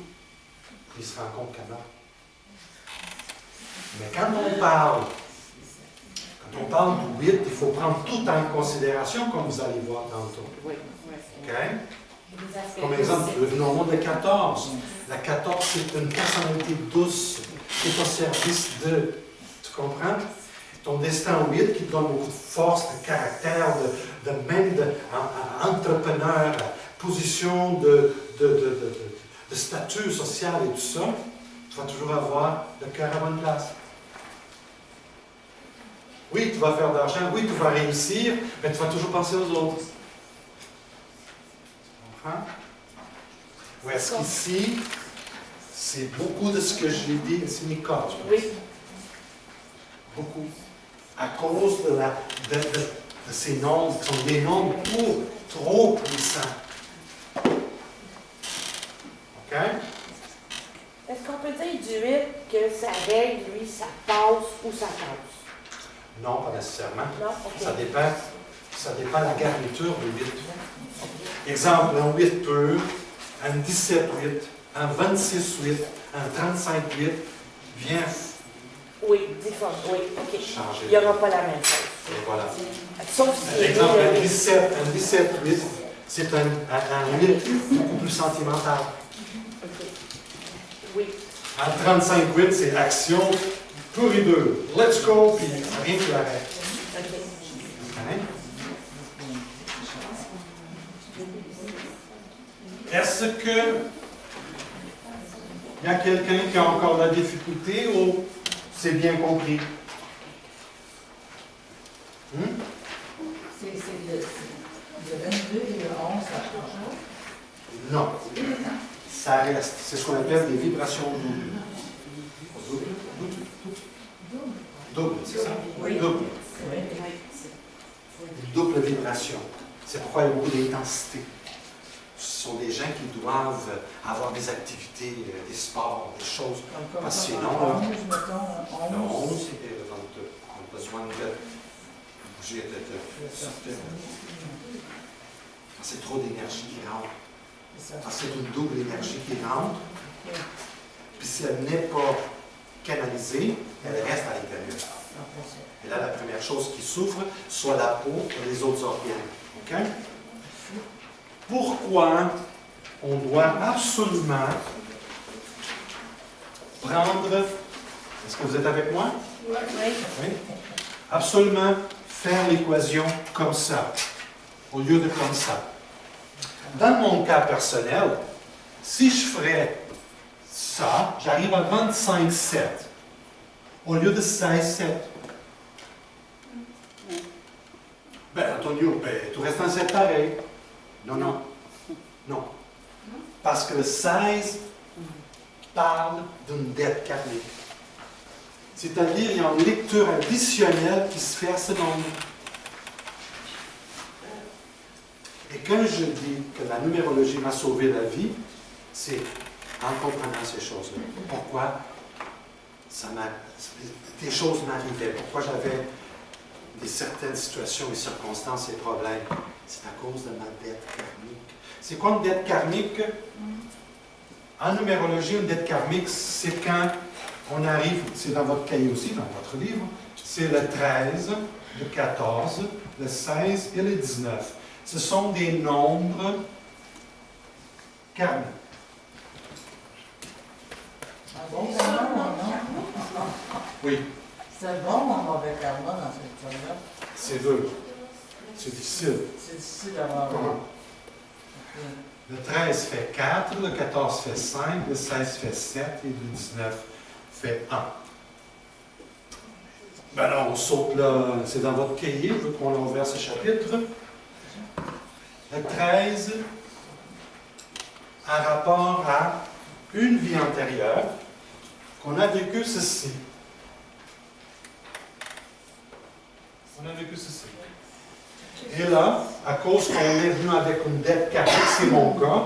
Speaker 2: Il se rend compte que non. Mais quand on parle on parle de 8, il faut prendre tout en considération, comme vous allez voir tantôt.
Speaker 4: Oui.
Speaker 2: OK? Comme exemple, le nombre de 14. La 14, c'est une personnalité douce qui est au service de. Tu comprends? Ton destin 8 qui te donne beaucoup de force, de caractère, même d'entrepreneur, position de statut social et tout ça, tu vas toujours avoir le cœur à bonne place. Oui, tu vas faire de l'argent, oui, tu vas réussir, mais tu vas toujours penser aux autres. Tu comprends? Ou est-ce qu'ici, c'est beaucoup de ce que j'ai dit, c'est Nicole, je pense.
Speaker 4: Oui.
Speaker 2: Beaucoup. À cause de ces nombres, qui sont des nombres trop puissants. OK?
Speaker 4: Est-ce qu'on peut dire du 8 que sa règle, lui, ça passe ou ça passe?
Speaker 2: Non, pas nécessairement.
Speaker 4: Non? OK.
Speaker 2: Ça dépend de la garniture du 8. Exemple, un 8 pur, un 17-8, un 26-8, un 35-8 vient
Speaker 4: Oui, différent. Oui, OK.
Speaker 2: changer.
Speaker 4: Il n'y aura pas la même chose.
Speaker 2: Et voilà.
Speaker 4: Sauf si
Speaker 2: Exemple, un 17-8, c'est un 8 beaucoup plus sentimental.
Speaker 4: OK. Oui.
Speaker 2: Un 35-8, c'est action pure et dure. Let's go, puis rien qui l'arrête.
Speaker 4: OK.
Speaker 2: Hein? Est-ce que il y a quelqu'un qui a encore la difficulté ou c'est bien compris?
Speaker 6: C'est le 22 et le 11, ça change.
Speaker 2: Non. Ça reste. C'est ce qu'on appelle des vibrations doubles. Double, c'est ça?
Speaker 6: Oui.
Speaker 2: Double.
Speaker 6: Oui.
Speaker 2: Une double vibration. C'est pourquoi il y a beaucoup d'intensité. Ce sont des gens qui doivent avoir des activités, des sports, des choses. Parce que sinon, le 11 et le 22 ont besoin de bouger la tête. C'est trop d'énergie qui rentre. C'est une double énergie qui rentre. Puis si elle n'est pas canalisée, elle reste à l'intérieur. Et là, la première chose qui souffre, soit la peau et les autres organes. OK? Pourquoi on doit absolument prendre... Est-ce que vous êtes avec moi?
Speaker 4: Oui.
Speaker 2: Oui. Absolument faire l'équation comme ça, au lieu de comme ça. Dans mon cas personnel, si je ferais ça, j'arrive à 25,7 au lieu de 16,7. Ben, Antonio, tu restes en 7 pareil. Non. Parce que le 16 parle d'une dette karmique. C'est-à-dire, il y a une lecture additionnelle qui se fait à ce nombre. Et quand je dis que la numérologie m'a sauvé la vie, c'est en comprenant ces choses-là. Pourquoi des choses m'arrivaient, pourquoi j'avais certaines situations et circonstances et problèmes. C'est à cause de ma dette karmique. C'est quoi une dette karmique? En numérologie, une dette karmique, c'est quand on arrive, c'est dans votre cahier aussi, dans votre livre, c'est le 13, le 14, le 16 et le 19. Ce sont des nombres karmiques.
Speaker 6: Un bon karma ou non?
Speaker 2: Oui,
Speaker 6: C'est un bon ou un mauvais karma dans cette chose-là?
Speaker 2: c'est deux. C'est difficile.
Speaker 6: C'est difficile d'avoir.
Speaker 2: Comment? Le 13 fait 4, le 14 fait 5, le 16 fait 7 et le 19 fait 1. Ben alors, on saute là, c'est dans votre cahier, je veux qu'on a ouvert ce chapitre. Le 13 a rapport à une vie antérieure qu'on a vécu ceci. On a vécu ceci. Et là, à cause qu'on est venu avec une dette karmique, c'est mon cas,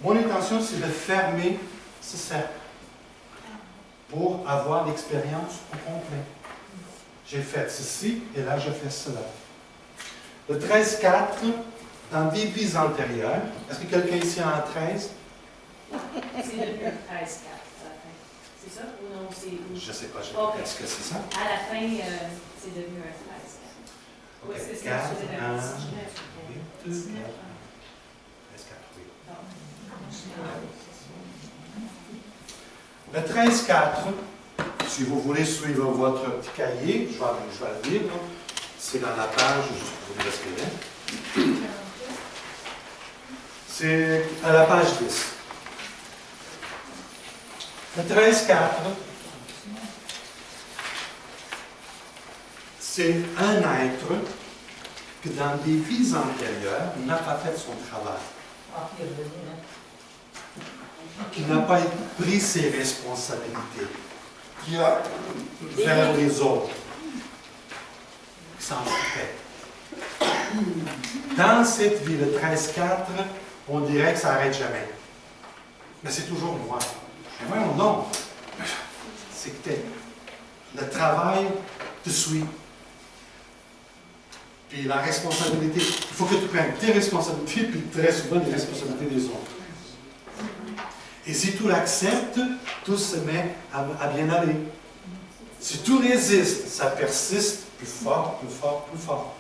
Speaker 2: mon intention, c'est de fermer ce cercle pour avoir l'expérience au complet. J'ai fait ceci, et là, je fais cela. Le 13-4, dans des vies antérieures, est-ce que quelqu'un ici a un 13?
Speaker 3: C'est le 13-4. C'est ça? Ou non, c'est...
Speaker 2: Je ne sais pas,
Speaker 3: Ok.
Speaker 2: est-ce que c'est ça?
Speaker 3: À la fin, c'est devenu un 13.
Speaker 5: Oui, c'est ça.
Speaker 2: 4,
Speaker 5: c'est
Speaker 2: 1,
Speaker 3: 19.
Speaker 2: 8,
Speaker 3: 19.
Speaker 2: 13, 4, oui. Le 13, 4, si vous voulez suivre votre petit cahier, je vais le lire, là. C'est dans la page, juste pour vous respirer. C'est à la page 10. Le 13, 4, c'est un être que dans des vies antérieures n'a pas fait son travail, qui n'a pas pris ses responsabilités, qui a vers les autres, qui s'en foutait. Dans cette vie, le 13-4, on dirait que ça n'arrête jamais. Mais c'est toujours moi. Mais voyons donc. C'est que le travail te suit. Puis la responsabilité, il faut que tu prennes tes responsabilités, puis très souvent les responsabilités des autres. Et si tu l'acceptes, tout se met à bien aller. Si tu résistes, ça persiste plus fort, plus fort, plus fort.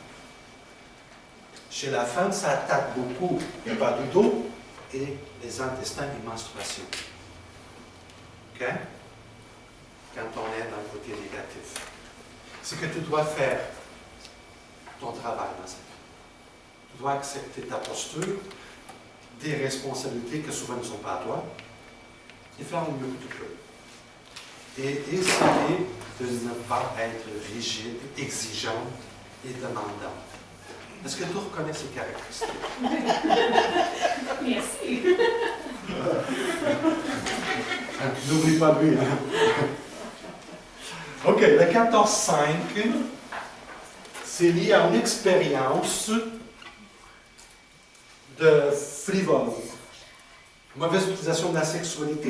Speaker 2: Chez la femme, ça attaque beaucoup le bas du dos et les intestins et menstruation. OK? Quand on est dans le côté négatif. C'est que tu dois faire ton travail dans cette vie. Tu dois accepter ta posture, des responsabilités que souvent ne sont pas à toi, et faire le mieux que tu peux. Et essayer de ne pas être rigide, exigeant et demandant. Est-ce que tu reconnais ces caractéristiques?
Speaker 3: Merci.
Speaker 2: N'oublie pas lui. Hein? OK, le 14-5, c'est lié à une expérience de frivole. Mauvaise utilisation de la sexualité.